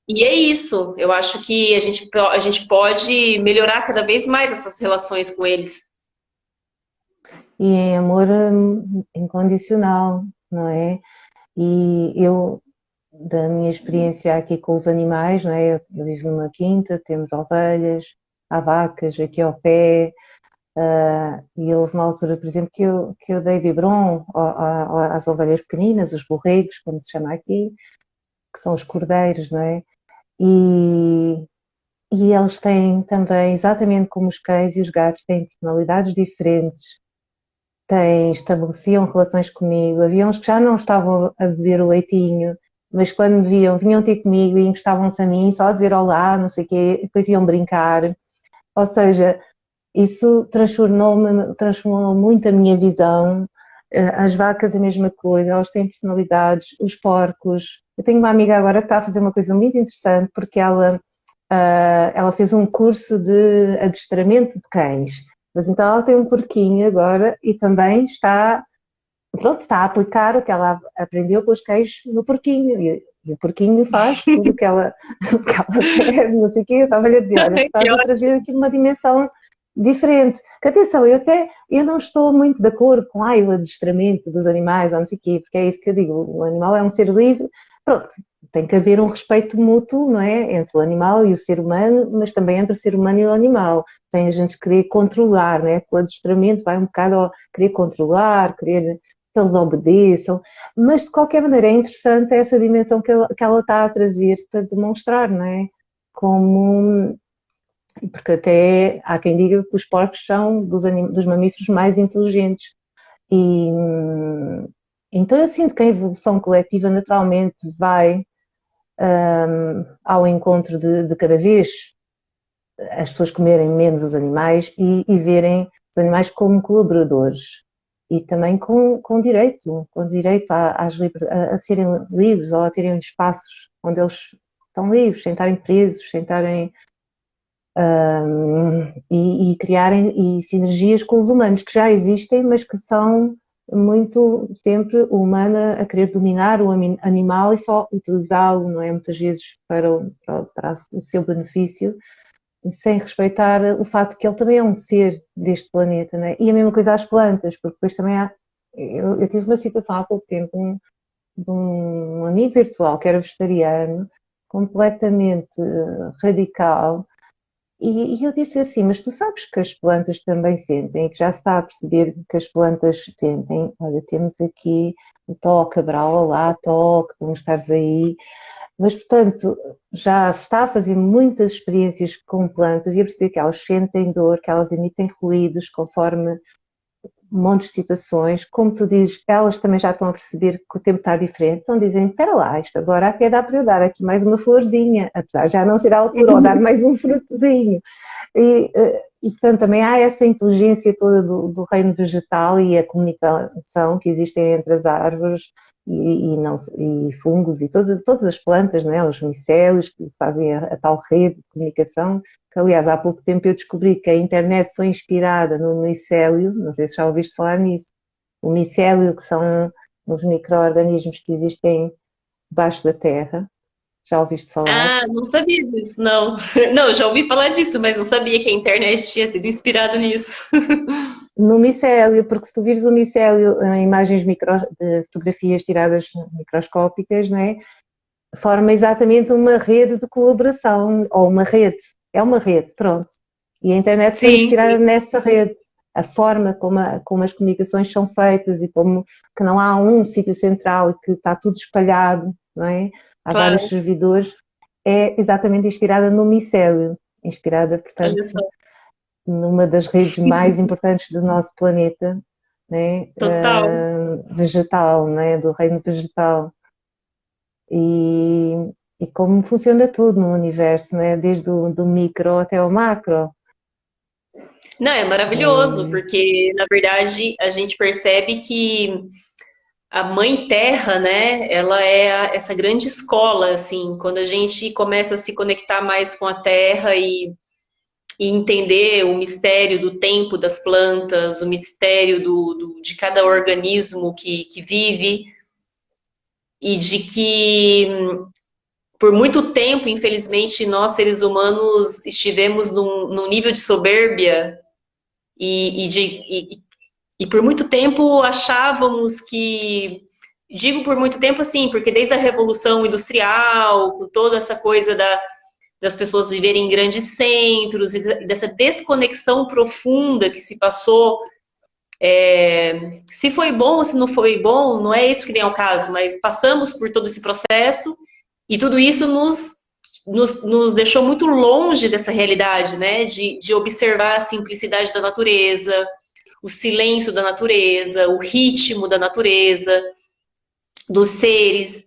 E é isso. Eu acho que a gente pode melhorar cada vez mais essas relações com eles. E em amor incondicional, não é? E eu, da minha experiência aqui com os animais, não é? Eu vivo numa quinta, temos ovelhas, há vacas aqui ao pé, e houve uma altura, por exemplo, que eu dei biberon às ovelhas pequeninas, os borregos, como se chama aqui, que são os cordeiros, não é? E eles têm também, exatamente como os cães e os gatos, têm personalidades diferentes, estabeleciam relações comigo. Havia uns que já não estavam a beber o leitinho, mas quando me viam, vinham ter comigo e encostavam-se a mim, só a dizer olá, não sei o quê, depois iam brincar. Ou seja, isso transformou muito a minha visão. As vacas a mesma coisa, elas têm personalidades, os porcos. Eu tenho uma amiga agora que está a fazer uma coisa muito interessante, porque ela fez um curso de adestramento de cães. Mas então ela tem um porquinho agora e também está a aplicar o que ela aprendeu com os cães no porquinho. E o porquinho faz tudo o que ela quer, não sei o quê. Eu estava-lhe a dizer, olha, estás a trazer aqui uma dimensão diferente. Que atenção, eu não estou muito de acordo com o adestramento dos animais, ou não sei o quê, porque é isso que eu digo, o animal é um ser livre, pronto, tem que haver um respeito mútuo, não é? Entre o animal e o ser humano, mas também entre o ser humano e o animal, sem a gente querer controlar, não é? O adestramento vai um bocado ao querer controlar, querer que eles obedeçam, mas de qualquer maneira é interessante essa dimensão que ela está a trazer para demonstrar, não é? Porque até há quem diga que os porcos são dos mamíferos mais inteligentes. E então eu sinto que a evolução coletiva naturalmente vai ao encontro de cada vez as pessoas comerem menos os animais e verem os animais como colaboradores e também com direito a serem livres ou a terem espaços onde eles estão livres, sem estarem presos, sem estarem e criarem sinergias com os humanos que já existem, mas que são muito sempre humana a querer dominar o animal e só utilizá-lo, não é? Muitas vezes para o seu benefício, sem respeitar o facto que ele também é um ser deste planeta, não é? E a mesma coisa às plantas, porque depois também há. Eu tive uma situação há pouco tempo de um amigo virtual que era vegetariano, completamente radical. E eu disse assim, mas tu sabes que as plantas também sentem, que já se está a perceber que as plantas sentem. Olha, temos aqui o Tó Cabral, olá Tó, que vamos estar aí. Mas, portanto, já se está a fazer muitas experiências com plantas e a perceber que elas sentem dor, que elas emitem ruídos conforme um monte de situações. Como tu dizes, elas também já estão a perceber que o tempo está diferente. Então dizem, espera lá, isto agora até dá para eu dar aqui mais uma florzinha, apesar de já não ser a altura, ou dar mais um frutozinho. E, portanto, também há essa inteligência toda do reino vegetal e a comunicação que existem entre as árvores e fungos e todas as plantas, né? Os micélios que fazem a tal rede de comunicação, que aliás há pouco tempo eu descobri que a internet foi inspirada no micélio, não sei se já ouviste falar nisso, o micélio que são os micro-organismos que existem debaixo da terra, já ouviste falar? Ah, não sabia disso, não. Não, eu já ouvi falar disso, mas não sabia que a internet tinha sido inspirada nisso. No micélio, porque se tu vires o micélio em imagens de fotografias tiradas microscópicas, né, forma exatamente uma rede de colaboração, ou uma rede, é uma rede, pronto. E a internet foi Sim, inspirada nessa rede. A forma como as comunicações são feitas e como que não há um sítio central e que está tudo espalhado, não é? Há vários claro. servidores, é exatamente inspirada no micélio, inspirada, Olha portanto, só. numa das redes mais importantes do nosso planeta, né? Total. Vegetal, né? Do reino vegetal. E, e como funciona tudo no universo, né? Desde do micro até o macro. Não, é maravilhoso, É, porque na verdade a gente percebe que a Mãe Terra, né, ela é essa grande escola, assim, quando a gente começa a se conectar mais com a Terra e entender o mistério do tempo das plantas, o mistério de cada organismo que vive, e de que por muito tempo, infelizmente, nós seres humanos estivemos num nível de soberbia e por muito tempo achávamos que. Digo por muito tempo assim, porque desde a Revolução Industrial, com toda essa coisa das pessoas viverem em grandes centros, e dessa desconexão profunda que se passou, se foi bom ou se não foi bom, não é isso que nem é o caso, mas passamos por todo esse processo e tudo isso nos deixou muito longe dessa realidade, né? De observar a simplicidade da natureza, o silêncio da natureza, o ritmo da natureza, dos seres.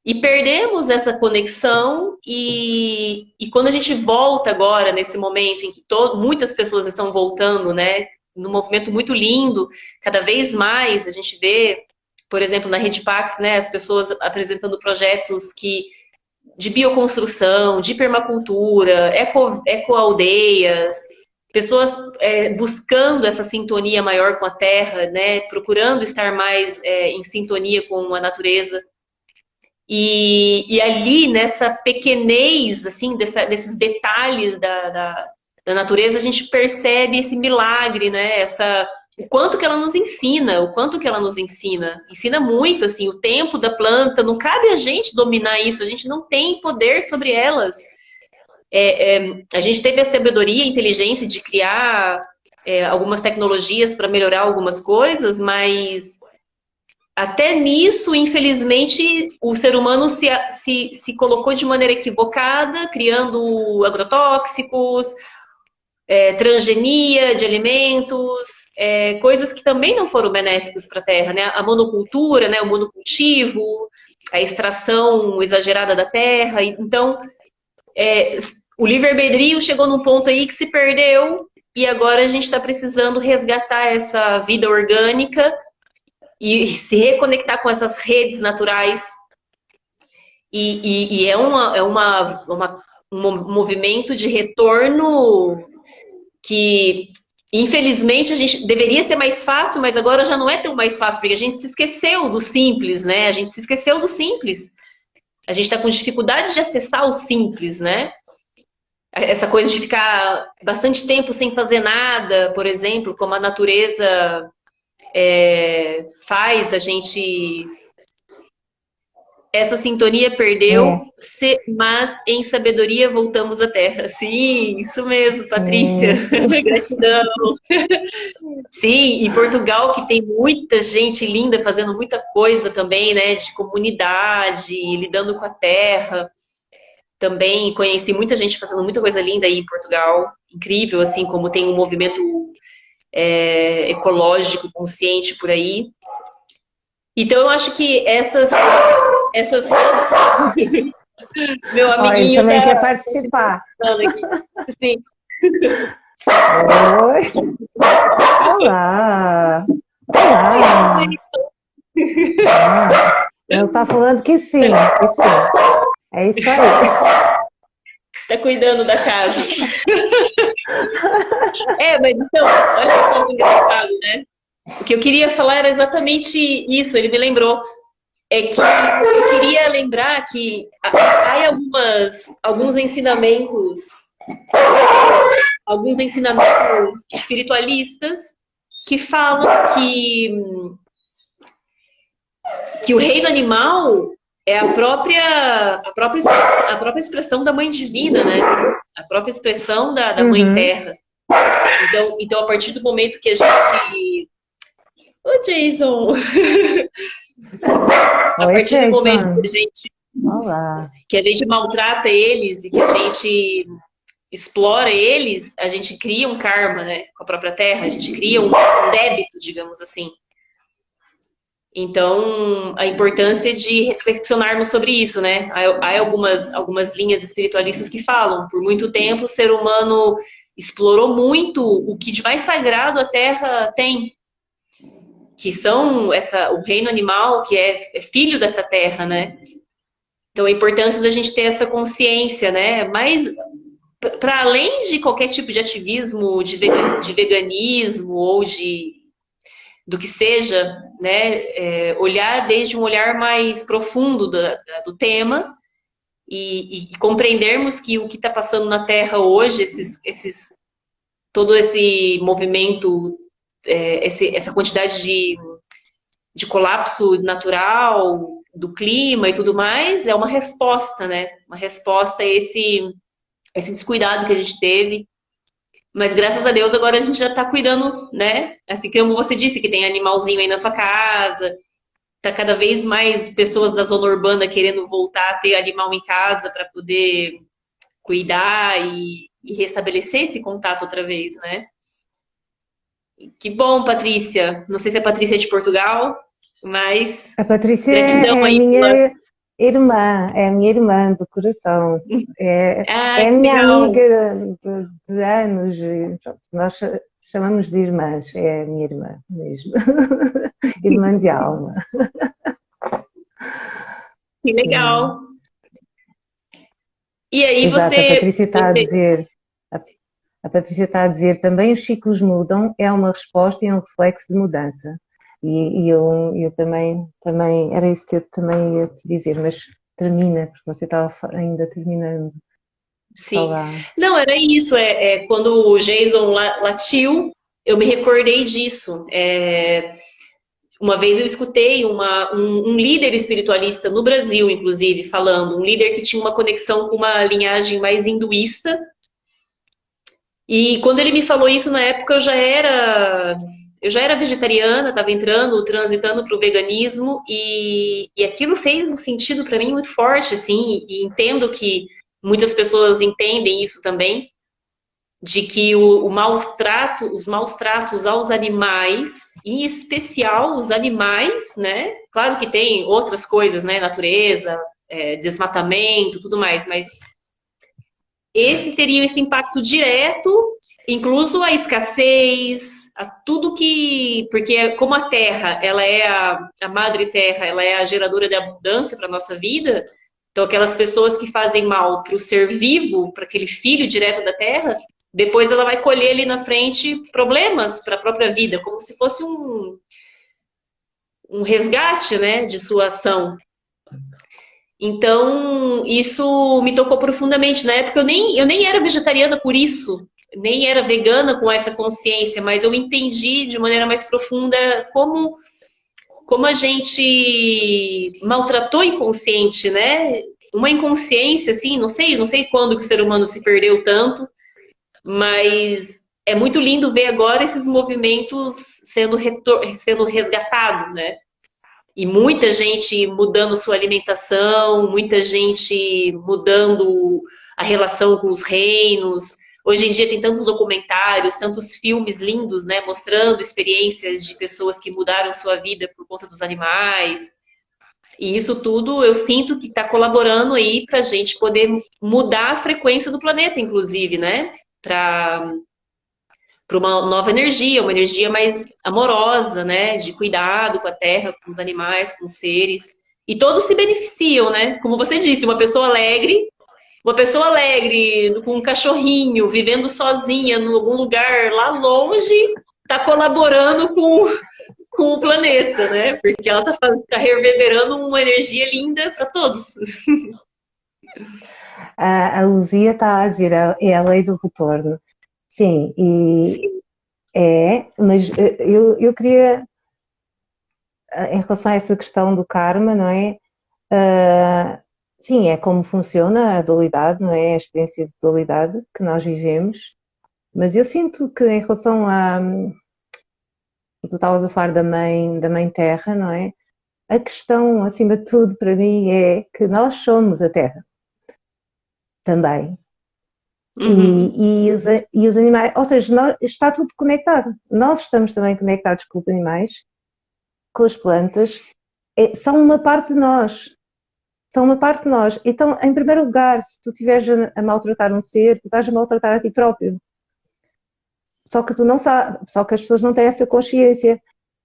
E perdemos essa conexão e quando a gente volta agora, nesse momento em que muitas pessoas estão voltando, né? Num movimento muito lindo, cada vez mais a gente vê, por exemplo, na Rede Pax, né? As pessoas apresentando projetos de bioconstrução, de permacultura, ecoaldeias, pessoas buscando essa sintonia maior com a terra, né, procurando estar mais em sintonia com a natureza. E ali, nessa pequenez, assim, desses detalhes da natureza, a gente percebe esse milagre, né? O quanto que ela nos ensina, o quanto que ela nos ensina. Ensina muito, assim, o tempo da planta, não cabe a gente dominar isso, a gente não tem poder sobre elas. A gente teve a sabedoria e a inteligência de criar algumas tecnologias para melhorar algumas coisas, mas até nisso, infelizmente, o ser humano se colocou de maneira equivocada, criando agrotóxicos, transgenia de alimentos, coisas que também não foram benéficas para a terra, né? A monocultura, né? O monocultivo, a extração exagerada da terra. Então, o livre-arbítrio chegou num ponto aí que se perdeu e agora a gente está precisando resgatar essa vida orgânica e se reconectar com essas redes naturais. E é um movimento de retorno que, infelizmente, a gente deveria ser mais fácil, mas agora já não é tão mais fácil, porque a gente se esqueceu do simples, né? A gente se esqueceu do simples. A gente está com dificuldade de acessar o simples, né? Essa coisa de ficar bastante tempo sem fazer nada, por exemplo, como a natureza faz a gente... Essa sintonia perdeu, mas em sabedoria voltamos à Terra. Sim, isso mesmo, Patrícia. Gratidão. Sim, e Portugal, que tem muita gente linda fazendo muita coisa também, né? De comunidade, lidando com a terra. Também conheci muita gente fazendo muita coisa linda aí em Portugal. Incrível, assim, como tem um movimento ecológico, consciente por aí. Então, eu acho que essas meu amiguinho também quer participar. Aqui. Sim. Oi. Olá. Olá. Ele está falando que sim, que sim. É isso aí. Tá cuidando da casa. Mas então, olha só que engraçado, né? O que eu queria falar era exatamente isso, ele me lembrou. É que eu queria lembrar que há alguns ensinamentos espiritualistas que falam que o reino animal é a própria expressão da mãe divina, né? A própria expressão da mãe terra. Então, a partir do momento que a gente... Ô, Jason! A partir do momento que a gente maltrata eles e que a gente explora eles, a gente cria um karma, né, com a própria terra, a gente cria um débito, digamos assim. Então, a importância de reflexionarmos sobre isso, né? Há algumas linhas espiritualistas que falam, por muito tempo o ser humano explorou muito o que de mais sagrado a terra tem, que são o reino animal, que é filho dessa terra, né? Então, a importância da gente ter essa consciência, né? Mas, para além de qualquer tipo de ativismo, de veganismo ou do que seja, né? Olhar desde um olhar mais profundo do tema e compreendermos que o que está passando na Terra hoje, todo esse movimento, essa quantidade de colapso natural do clima e tudo mais, é uma resposta, né? Uma resposta a esse descuidado que a gente teve. Mas graças a Deus agora a gente já está cuidando, né? Assim como você disse, que tem animalzinho aí na sua casa, tá cada vez mais pessoas da zona urbana querendo voltar a ter animal em casa para poder cuidar e restabelecer esse contato outra vez, né? Que bom, Patrícia. Não sei se a Patrícia é de Portugal, mas... A Patrícia é a minha irmã do coração. É a minha amiga de anos. Nós chamamos de irmãs. É a minha irmã mesmo. Irmã de alma. Que legal. E aí Exato, você... A Patrícia está a dizer também os ciclos mudam, é uma resposta e um reflexo de mudança. E eu também, era isso que eu também ia te dizer, mas termina, porque você estava ainda terminando de falar. Não, era isso, quando o Jason latiu, eu me recordei disso. Uma vez eu escutei um líder espiritualista no Brasil, inclusive, falando, um líder que tinha uma conexão com uma linhagem mais hinduísta. E quando ele me falou isso, na época eu já era vegetariana, estava transitando para o veganismo, e aquilo fez um sentido para mim muito forte, assim, e entendo que muitas pessoas entendem isso também, de que os maus tratos aos animais, em especial os animais, né? Claro que tem outras coisas, né? Natureza, desmatamento, tudo mais, mas esse teria esse impacto direto, incluso a escassez, a tudo que... Porque como a terra, ela é a madre terra, ela é a geradora de abundância para a nossa vida, então aquelas pessoas que fazem mal para o ser vivo, para aquele filho direto da terra, depois ela vai colher ali na frente problemas para a própria vida, como se fosse um resgate, né, de sua ação. Então, isso me tocou profundamente. Na época, eu nem era vegetariana por isso, nem era vegana com essa consciência, mas eu entendi de maneira mais profunda como a gente maltratou o inconsciente, né? Uma inconsciência, assim, não sei quando que o ser humano se perdeu tanto, mas é muito lindo ver agora esses movimentos sendo resgatados, né? E muita gente mudando sua alimentação, muita gente mudando a relação com os reinos. Hoje em dia tem tantos documentários, tantos filmes lindos, né, mostrando experiências de pessoas que mudaram sua vida por conta dos animais. E isso tudo eu sinto que está colaborando aí para a gente poder mudar a frequência do planeta, inclusive, né? Para uma nova energia, uma energia mais amorosa, né? De cuidado com a terra, com os animais, com os seres. E todos se beneficiam, né? Como você disse, uma pessoa alegre, com um cachorrinho, vivendo sozinha em algum lugar lá longe, está colaborando com o planeta, né? Porque ela tá reverberando uma energia linda para todos. A Luzia está a dizer, é a lei do retorno. Sim, Sim. mas eu queria, em relação a essa questão do karma, não é? Sim, é como funciona a dualidade, não é? A experiência de dualidade que nós vivemos, mas eu sinto que em relação a. Tu estavas a falar da mãe Terra, não é? A questão, acima de tudo, para mim, é que nós somos a Terra também. Uhum. E os animais, ou seja, está tudo conectado. Nós estamos também conectados com os animais, com as plantas, são uma parte de nós. São uma parte de nós. Então, em primeiro lugar, se tu estiveres a maltratar um ser, tu estás a maltratar a ti próprio. Só que tu não sabes, só que as pessoas não têm essa consciência.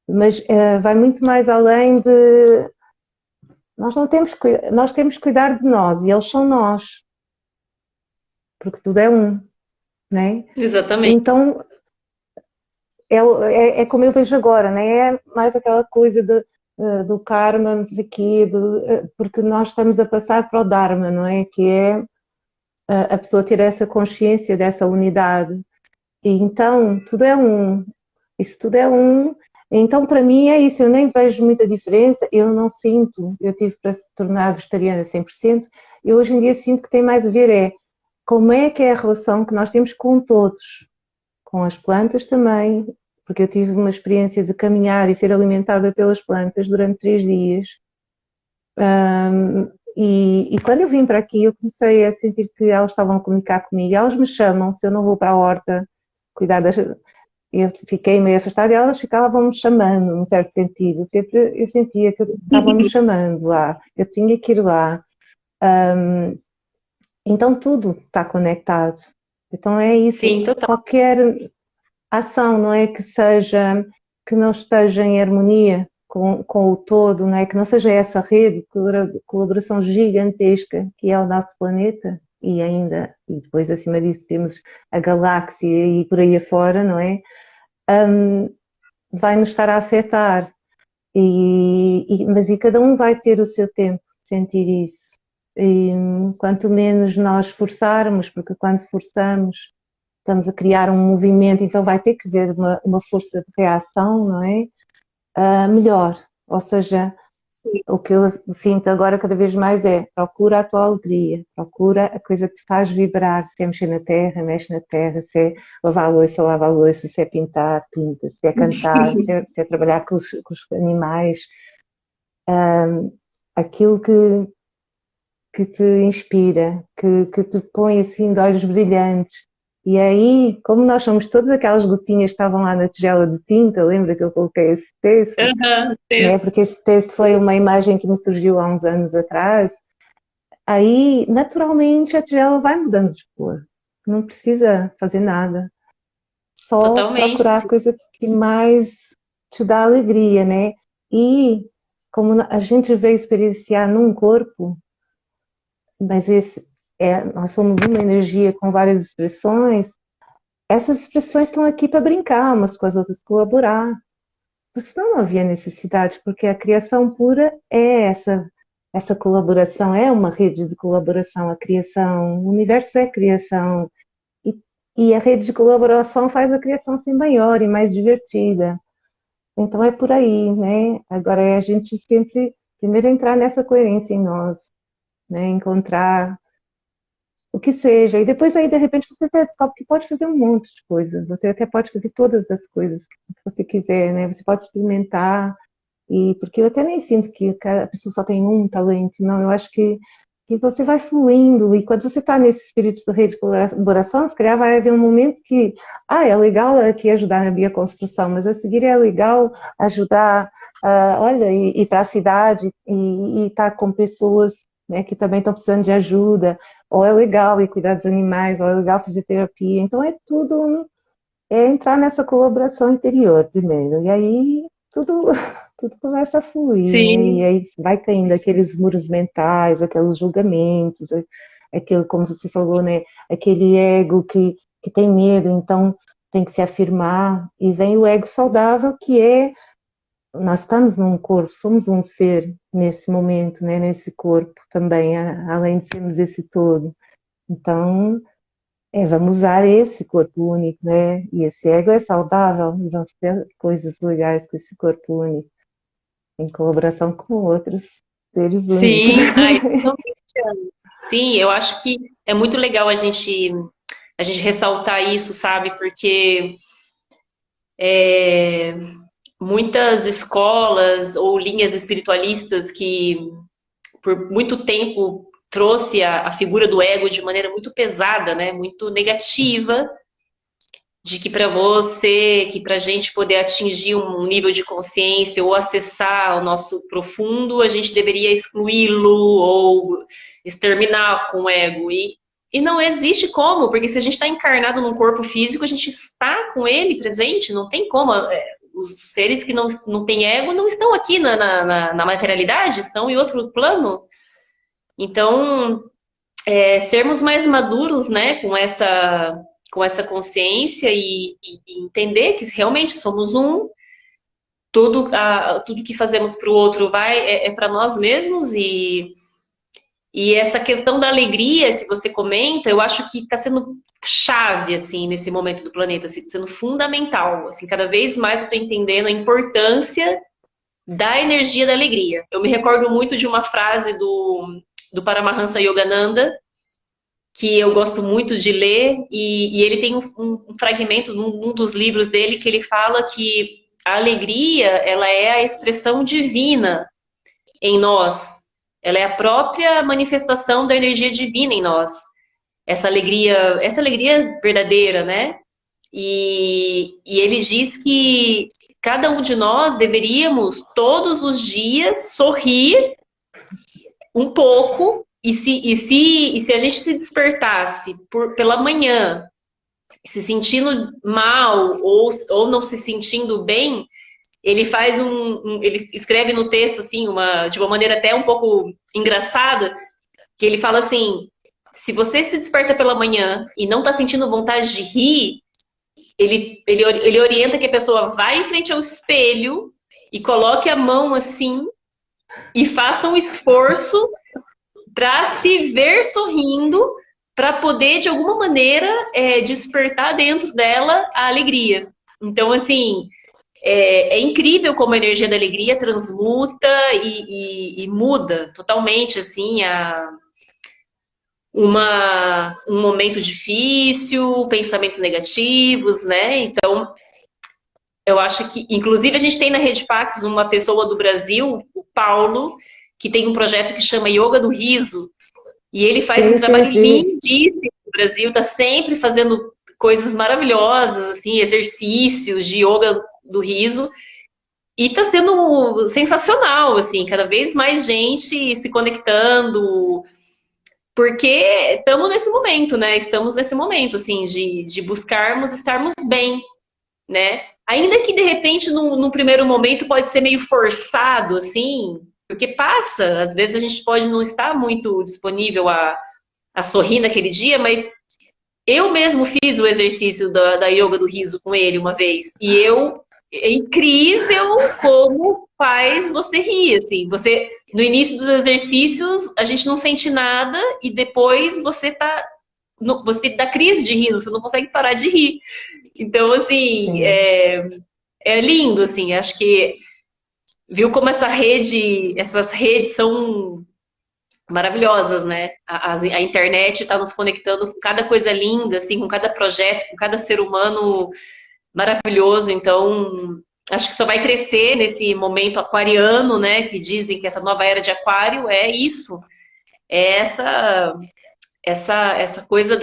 Mas vai muito mais além de. Nós temos que cuidar de nós e eles são nós. Porque tudo é um, né? Exatamente. Então, é como eu vejo agora, né? É mais aquela coisa do karma, não sei o quê, porque nós estamos a passar para o dharma, não é? Que é a pessoa ter essa consciência dessa unidade. E então, tudo é um. Isso tudo é um. Então, para mim é isso, eu nem vejo muita diferença, eu não sinto, eu tive para se tornar vegetariana 100%, eu hoje em dia sinto que tem mais a ver como é que é a relação que nós temos com todos, com as plantas também, porque eu tive uma experiência de caminhar e ser alimentada pelas plantas durante 3 dias. E quando eu vim para aqui, eu comecei a sentir que elas estavam a comunicar comigo. Elas me chamam, se eu não vou para a horta cuidar das. Eu fiquei meio afastada e elas ficavam-me chamando, num certo sentido. Sempre eu sentia que estavam-me chamando lá, eu tinha que ir lá. Então tudo está conectado. Então é isso. Sim, total. Qualquer ação, não é que seja, que não esteja em harmonia com o todo, não é? Que não seja essa rede de colaboração gigantesca que é o nosso planeta e depois acima disso temos a galáxia e por aí afora, não é? Vai nos estar a afetar mas cada um vai ter o seu tempo de sentir isso. E quanto menos nós forçarmos, porque quando forçamos estamos a criar um movimento, então vai ter que haver uma força de reação, não é? Melhor. Ou seja, o que eu sinto agora cada vez mais é procura a tua alegria, procura a coisa que te faz vibrar, se é mexer na terra, mexe na terra, se é lavar a louça, lava a louça, se é pintar, pinta, se é cantar, se é trabalhar com os animais, aquilo que te inspira, que te põe assim de olhos brilhantes. E aí, como nós somos todas aquelas gotinhas que estavam lá na tigela de tinta, lembra que eu coloquei esse texto? Uhum, Né? Porque esse texto foi uma imagem que me surgiu há uns anos atrás. Aí, naturalmente, a tigela vai mudando de cor. Não precisa fazer nada. Só totalmente. procurar a coisa que mais te dá alegria, né? E como a gente veio experienciar num corpo, mas nós somos uma energia com várias expressões, essas expressões estão aqui para brincar umas com as outras, colaborar. Porque senão não havia necessidade, porque a criação pura é essa colaboração, é uma rede de colaboração, a criação, o universo é criação, e, e a rede de colaboração faz a criação ser maior e mais divertida. Então é por aí, né? Agora é a gente sempre, primeiro entrar nessa coerência em nós, né? Encontrar o que seja, e depois aí de repente você até descobre que pode fazer um monte de coisa, você até pode fazer todas as coisas que você quiser, né? Você pode experimentar, e porque eu até nem sinto que a pessoa só tem um talento, não, eu acho que você vai fluindo, e quando você está nesse espírito do rede de colaboração, se calhar vai haver um momento que, é legal aqui ajudar na bioconstrução, mas a seguir é legal ajudar, olha, ir para a cidade e estar com pessoas, né, que também estão precisando de ajuda, ou é legal ir cuidar dos animais, ou é legal fazer terapia, então é tudo, é entrar nessa colaboração interior primeiro, e aí tudo, tudo começa a fluir, né? E Sim, aí vai caindo aqueles muros mentais, aqueles julgamentos, aquele, como você falou, né? Aquele ego que tem medo, então tem que se afirmar, e vem o ego saudável, que é, nós estamos num corpo, somos um ser nesse momento, né? Nesse corpo também, além de sermos esse todo. Então, vamos usar esse corpo único, né? E esse ego é saudável, e vamos ter coisas legais com esse corpo único, em colaboração com outros seres únicos. sim. Ai, totalmente. Sim, eu acho que é muito legal a gente ressaltar isso, sabe? Porque é, muitas escolas ou linhas espiritualistas que por muito tempo trouxe a figura do ego de maneira muito pesada, né? Muito negativa, de que para você, que para a gente poder atingir um nível de consciência ou acessar o nosso profundo, a gente deveria excluí-lo ou exterminar com o ego. E não existe como, porque se a gente está encarnado num corpo físico, a gente está com ele presente, não tem como. Os seres que não têm ego não estão aqui na materialidade, estão em outro plano. Então, sermos mais maduros, né, com essa consciência e entender que realmente somos um, tudo que fazemos para o outro é para nós mesmos e essa questão da alegria que você comenta, eu acho que está sendo chave, assim, nesse momento do planeta, assim, sendo fundamental, assim, cada vez mais eu estou entendendo a importância da energia da alegria. Eu me recordo muito de uma frase do Paramahansa Yogananda, que eu gosto muito de ler, e ele tem um fragmento num dos livros dele que ele fala que a alegria, ela é a expressão divina em nós. Ela é a própria manifestação da energia divina em nós. Essa alegria verdadeira, né? E ele diz que cada um de nós deveríamos todos os dias sorrir um pouco e se a gente se despertasse pela manhã se sentindo mal ou não se sentindo bem, ele faz ele escreve no texto assim de uma maneira até um pouco engraçada, que ele fala assim: se você se desperta pela manhã e não está sentindo vontade de rir, ele orienta que a pessoa vá em frente ao espelho e coloque a mão assim e faça um esforço para se ver sorrindo, para poder, de alguma maneira, despertar dentro dela a alegria. Então, assim, é incrível como a energia da alegria transmuta e muda totalmente, assim, um momento difícil, pensamentos negativos, né? Então, eu acho que, inclusive, a gente tem na Rede Pax uma pessoa do Brasil, o Paulo, que tem um projeto que chama Yoga do Riso, e ele faz um trabalho lindíssimo no Brasil, está sempre fazendo coisas maravilhosas, assim, exercícios de yoga do riso, e está sendo sensacional, assim, cada vez mais gente se conectando, porque estamos nesse momento, né? Estamos nesse momento, assim, de buscarmos estarmos bem, né? Ainda que, de repente, no primeiro momento pode ser meio forçado, assim, porque passa, às vezes a gente pode não estar muito disponível a sorrir naquele dia, mas eu mesmo fiz o exercício da yoga do riso com ele uma vez. É incrível como faz você rir, assim. Você, no início dos exercícios, a gente não sente nada e depois você dá crise de riso, você não consegue parar de rir. Então, assim, Sim. é lindo, assim. Acho que viu como essas redes são maravilhosas, né? A internet está nos conectando com cada coisa linda, assim, com cada projeto, com cada ser humano maravilhoso. Então, acho que só vai crescer nesse momento aquariano, né? Que dizem que essa nova era de aquário é isso. É essa coisa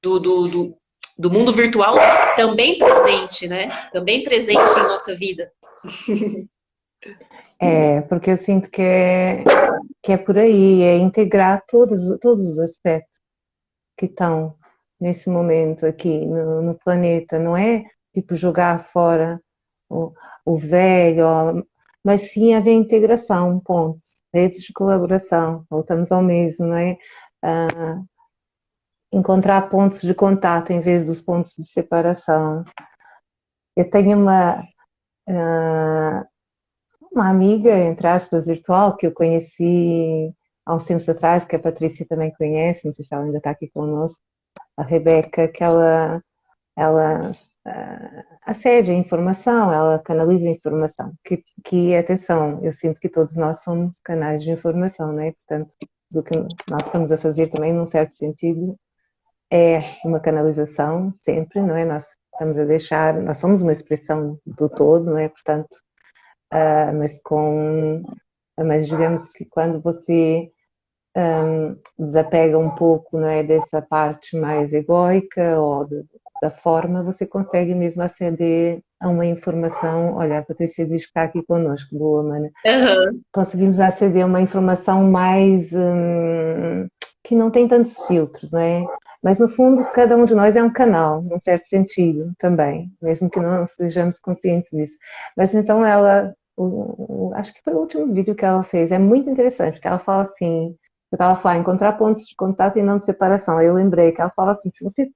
do, do, do, do mundo virtual também presente, né? Também presente em nossa vida. Porque eu sinto que é por aí, é integrar todos os aspectos que estão nesse momento aqui no planeta, não é tipo jogar fora o, o velho, mas sim haver integração, pontos, redes de colaboração, voltamos ao mesmo, não é? Ah, encontrar pontos de contato em vez dos pontos de separação. Eu tenho uma amiga, entre aspas, virtual, que eu conheci há uns tempos atrás, que a Patrícia também conhece, não sei se ela ainda está aqui conosco, a Rebeca, que ela acede a informação, ela canaliza a informação, atenção, eu sinto que todos nós somos canais de informação, né? Portanto, do que nós estamos a fazer também, num certo sentido, é uma canalização, sempre, não é? Nós estamos a deixar, nós somos uma expressão do todo, não é? Portanto, mas digamos que quando você desapega um pouco, não é, dessa parte mais egóica ou da forma, você consegue mesmo aceder a uma informação. Olha, a Patrícia diz que está aqui connosco, boa, mana. Uhum. Conseguimos aceder a uma informação mais que não tem tantos filtros, não é? Mas no fundo, cada um de nós é um canal, num certo sentido também, mesmo que não sejamos conscientes disso. Mas então acho que foi o último vídeo que ela fez, é muito interessante, porque ela fala assim, eu estava a falar, encontrar pontos de contato e não de separação. Aí eu lembrei que ela fala assim, se você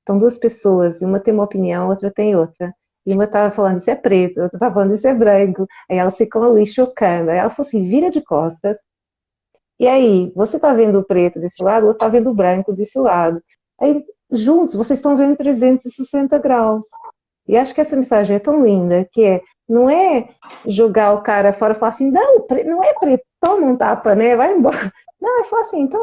então duas pessoas, uma tem uma opinião, a outra tem outra. E uma estava falando, isso é preto, a outra estava falando, isso é branco. Aí elas ficam ali chocando. Aí ela falou assim, vira de costas. E aí, você está vendo o preto desse lado, ou está vendo o branco desse lado. Aí, juntos, vocês estão vendo 360 graus. E acho que essa mensagem é tão linda, não é jogar o cara fora e falar assim, não é preto, toma um tapa, né? Vai embora. Não, é falar assim, então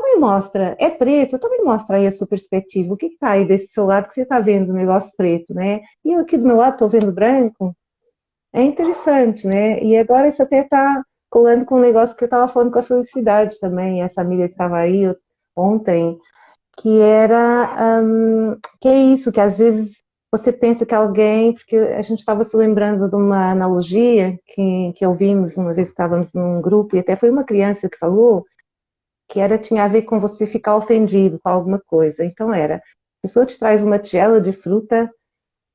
me mostra, é preto, então me mostra aí a sua perspectiva, o que está aí desse seu lado que você está vendo o negócio preto, né? E eu aqui do meu lado estou vendo branco. É interessante, né? E agora isso até está colando com um negócio que eu estava falando com a Felicidade também, essa amiga que estava aí ontem, que é isso, que às vezes você pensa que alguém, porque a gente estava se lembrando de uma analogia que ouvimos uma vez que estávamos num grupo, e até foi uma criança que falou, tinha a ver com você ficar ofendido com alguma coisa. Então a pessoa te traz uma tigela de fruta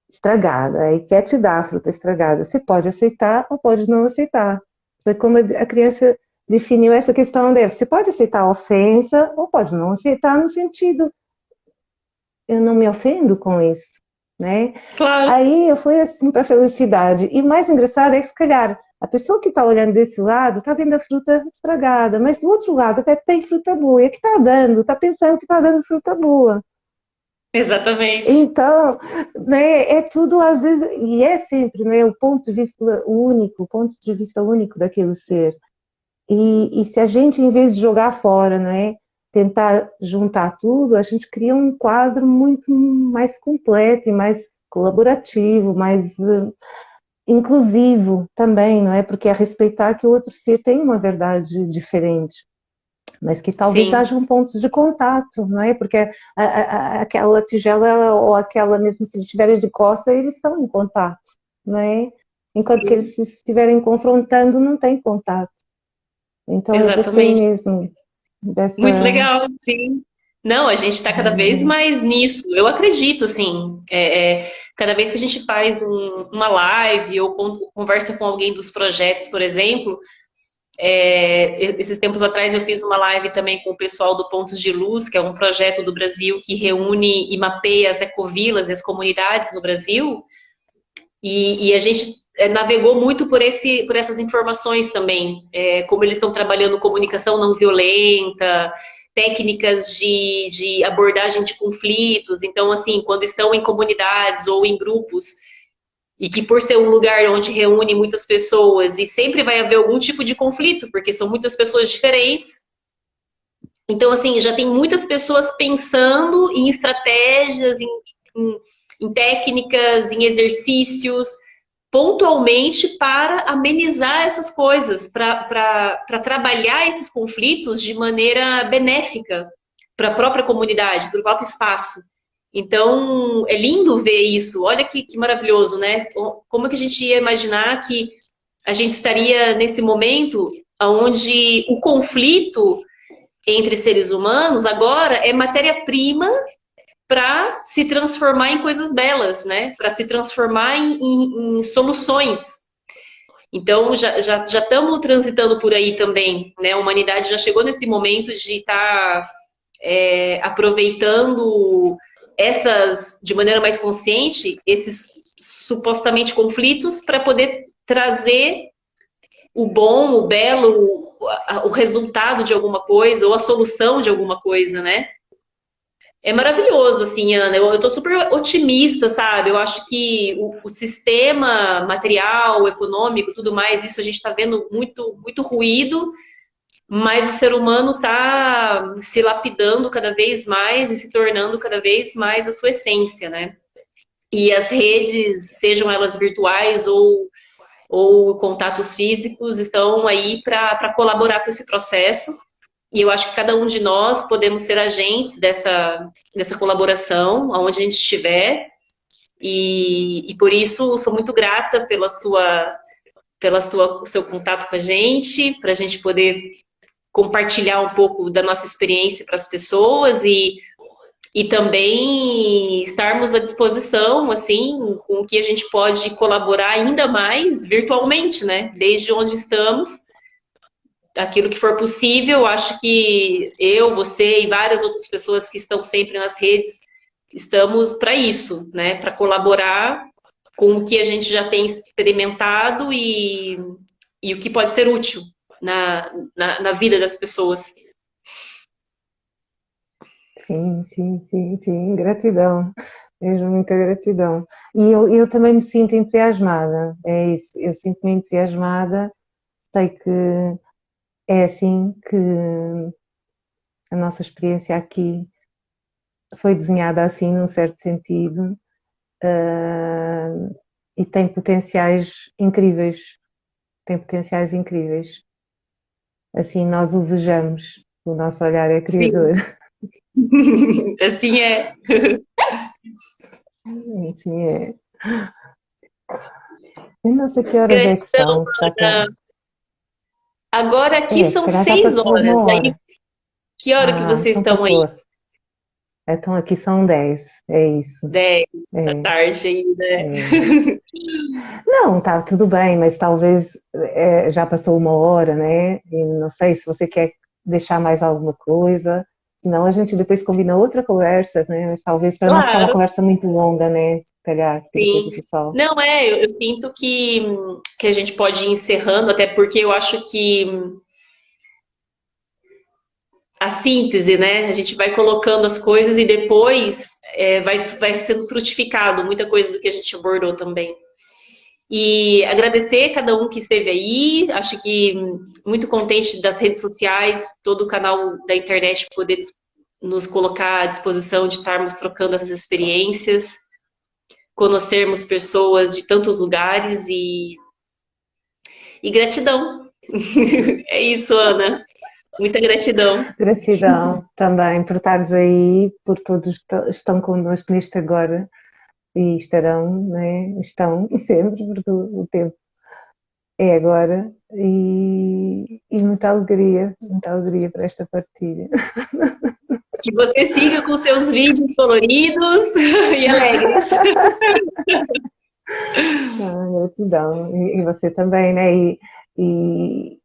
estragada e quer te dar a fruta estragada. Você pode aceitar ou pode não aceitar. Foi como a criança definiu essa questão dela. Você pode aceitar a ofensa ou pode não aceitar no sentido, eu não me ofendo com isso, né? Claro. Aí eu fui assim para a Felicidade. E mais engraçado é que, se calhar, a pessoa que está olhando desse lado está vendo a fruta estragada, mas do outro lado até tem fruta boa. E a que está dando, está pensando que está dando fruta boa. Exatamente. Então, né, é tudo às vezes, e é sempre, né, o ponto de vista único, o ponto de vista único daquele ser. E se a gente, em vez de jogar fora, né, tentar juntar tudo, a gente cria um quadro muito mais completo e mais colaborativo, mais inclusivo também, não é? Porque é respeitar que o outro ser tem uma verdade diferente, mas que talvez Sim. hajam pontos de contato, não é? Porque aquela tigela ou aquela, mesmo se eles estiverem de costas, eles estão em contato, não é? Enquanto que eles se estiverem confrontando, não tem contato. Então eu gostei Exatamente. mesmo Muito dessa... legal, sim. Não, a gente está cada vez mais nisso. Eu acredito, assim, cada vez que a gente faz uma live ou conversa com alguém dos projetos, por exemplo, Esses tempos atrás eu fiz uma live também com o pessoal do Pontos de Luz, que é um projeto do Brasil que reúne e mapeia as ecovilas e as comunidades no Brasil. E a gente navegou muito por essas informações também, como eles estão trabalhando comunicação não violenta, técnicas de abordagem de conflitos. Então, assim, quando estão em comunidades ou em grupos, e que por ser um lugar onde reúne muitas pessoas, e sempre vai haver algum tipo de conflito, porque são muitas pessoas diferentes. Então, assim, já tem muitas pessoas pensando em estratégias, em técnicas, em exercícios, pontualmente para amenizar essas coisas, para trabalhar esses conflitos de maneira benéfica para a própria comunidade, para o próprio espaço. Então, é lindo ver isso. Olha que maravilhoso, né? Como é que a gente ia imaginar que a gente estaria nesse momento onde o conflito entre seres humanos agora é matéria-prima para se transformar em coisas belas, né? Para se transformar em soluções. Então, já estamos transitando por aí também, né? A humanidade já chegou nesse momento de estar aproveitando de maneira mais consciente, esses supostamente conflitos para poder trazer o bom, o belo, o resultado de alguma coisa, ou a solução de alguma coisa, né? É maravilhoso, assim, Ana. Eu tô super otimista, sabe? Eu acho que o sistema material, econômico, tudo mais, isso a gente está vendo muito, muito ruído, mas o ser humano está se lapidando cada vez mais e se tornando cada vez mais a sua essência, né? E as redes, sejam elas virtuais ou contatos físicos, estão aí para colaborar com esse processo. E eu acho que cada um de nós podemos ser agentes dessa colaboração, aonde a gente estiver. E por isso sou muito grata pelo seu contato com a gente, para a gente poder compartilhar um pouco da nossa experiência para as pessoas e também estarmos à disposição, assim, com o que a gente pode colaborar ainda mais virtualmente, né? Desde onde estamos, aquilo que for possível. Acho que eu, você e várias outras pessoas que estão sempre nas redes estamos para isso, né? Para colaborar com o que a gente já tem experimentado e o que pode ser útil na vida das pessoas. Sim, gratidão, mesmo muita gratidão. E eu também me sinto entusiasmada, é isso, eu sinto-me entusiasmada, sei que é assim que a nossa experiência aqui foi desenhada assim, num certo sentido, e tem potenciais incríveis, assim nós o vejamos, o nosso olhar é criador. Sim. Assim é. Assim é. Eu não sei que horas é que são. Agora aqui são 6 horas. Aí, que hora que vocês então estão aí? Então aqui são 10, é isso. 10 da tarde ainda. Não, tá tudo bem, mas talvez já passou 1 hora, né? E não sei se você quer deixar mais alguma coisa. Senão a gente depois combina outra conversa, né? Mas talvez para não ficar uma conversa muito longa, né? Se calhar, sim. pessoal. Não, eu sinto que a gente pode ir encerrando, até porque eu acho que a síntese, né? A gente vai colocando as coisas e depois vai sendo frutificado muita coisa do que a gente abordou também. E agradecer cada um que esteve aí, acho que muito contente das redes sociais, todo o canal da internet poder nos colocar à disposição de estarmos trocando essas experiências, conhecermos pessoas de tantos lugares e gratidão. É isso, Ana. Muita gratidão. Gratidão também por estares aí, por todos que estão connosco neste agora. E estarão, né? Estão sempre, porque o tempo é agora. E muita alegria para esta partilha. Que você siga com seus vídeos coloridos e alegres. Gratidão. E você também, né? E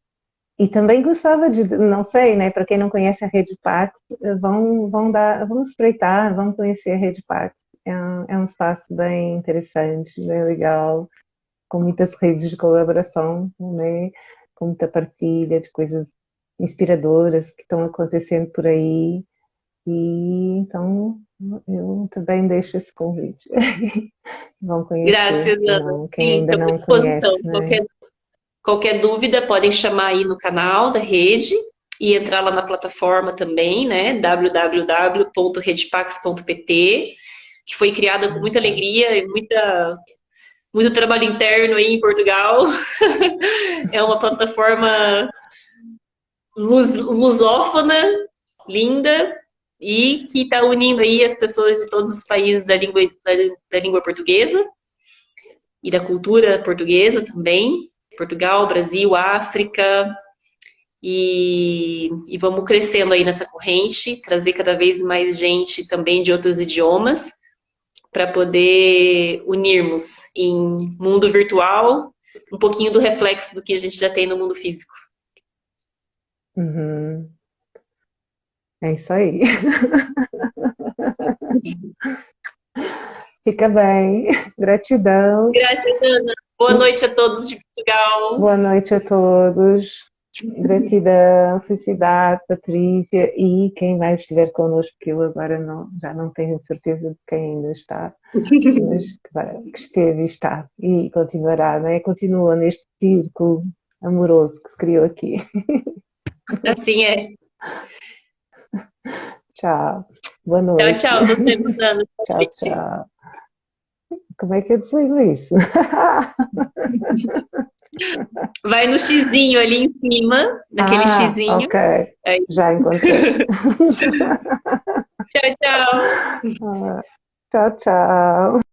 E também gostava de, não sei, né? Para quem não conhece a Rede Pax, vão espreitar, vão conhecer a Rede Pax. É um espaço bem interessante, bem legal, com muitas redes de colaboração, né? Com muita partilha de coisas inspiradoras que estão acontecendo por aí. E então eu também deixo esse convite. Vão conhecer, Graças, Ana. quem Sim, ainda estamos à não disposição. conhece, né? Qualquer dúvida, podem chamar aí no canal da rede e entrar lá na plataforma também, né? www.redpax.pt, que foi criada com muita alegria e muito trabalho interno aí em Portugal. É uma plataforma lusófona, linda, e que está unindo aí as pessoas de todos os países da língua portuguesa e da cultura portuguesa também. Portugal, Brasil, África, e vamos crescendo aí nessa corrente, trazer cada vez mais gente também de outros idiomas, para poder unirmos em mundo virtual um pouquinho do reflexo do que a gente já tem no mundo físico. Uhum. É isso aí. Fica bem. Gratidão. Graças, Ana. Boa noite a todos de Portugal. Boa noite a todos. Gratidão, felicidade, Patrícia e quem mais estiver connosco, que eu agora já não tenho certeza de quem ainda está, mas que esteve e está e continuará, não é? Continua neste círculo amoroso que se criou aqui. Assim é. Tchau. Boa noite. Tchau, tchau. Você, Ana. Tchau, tchau. Como é que eu desligo isso? Vai no xizinho ali em cima, naquele xizinho. Ok, aí. Já encontrei. Tchau, tchau. Tchau, tchau.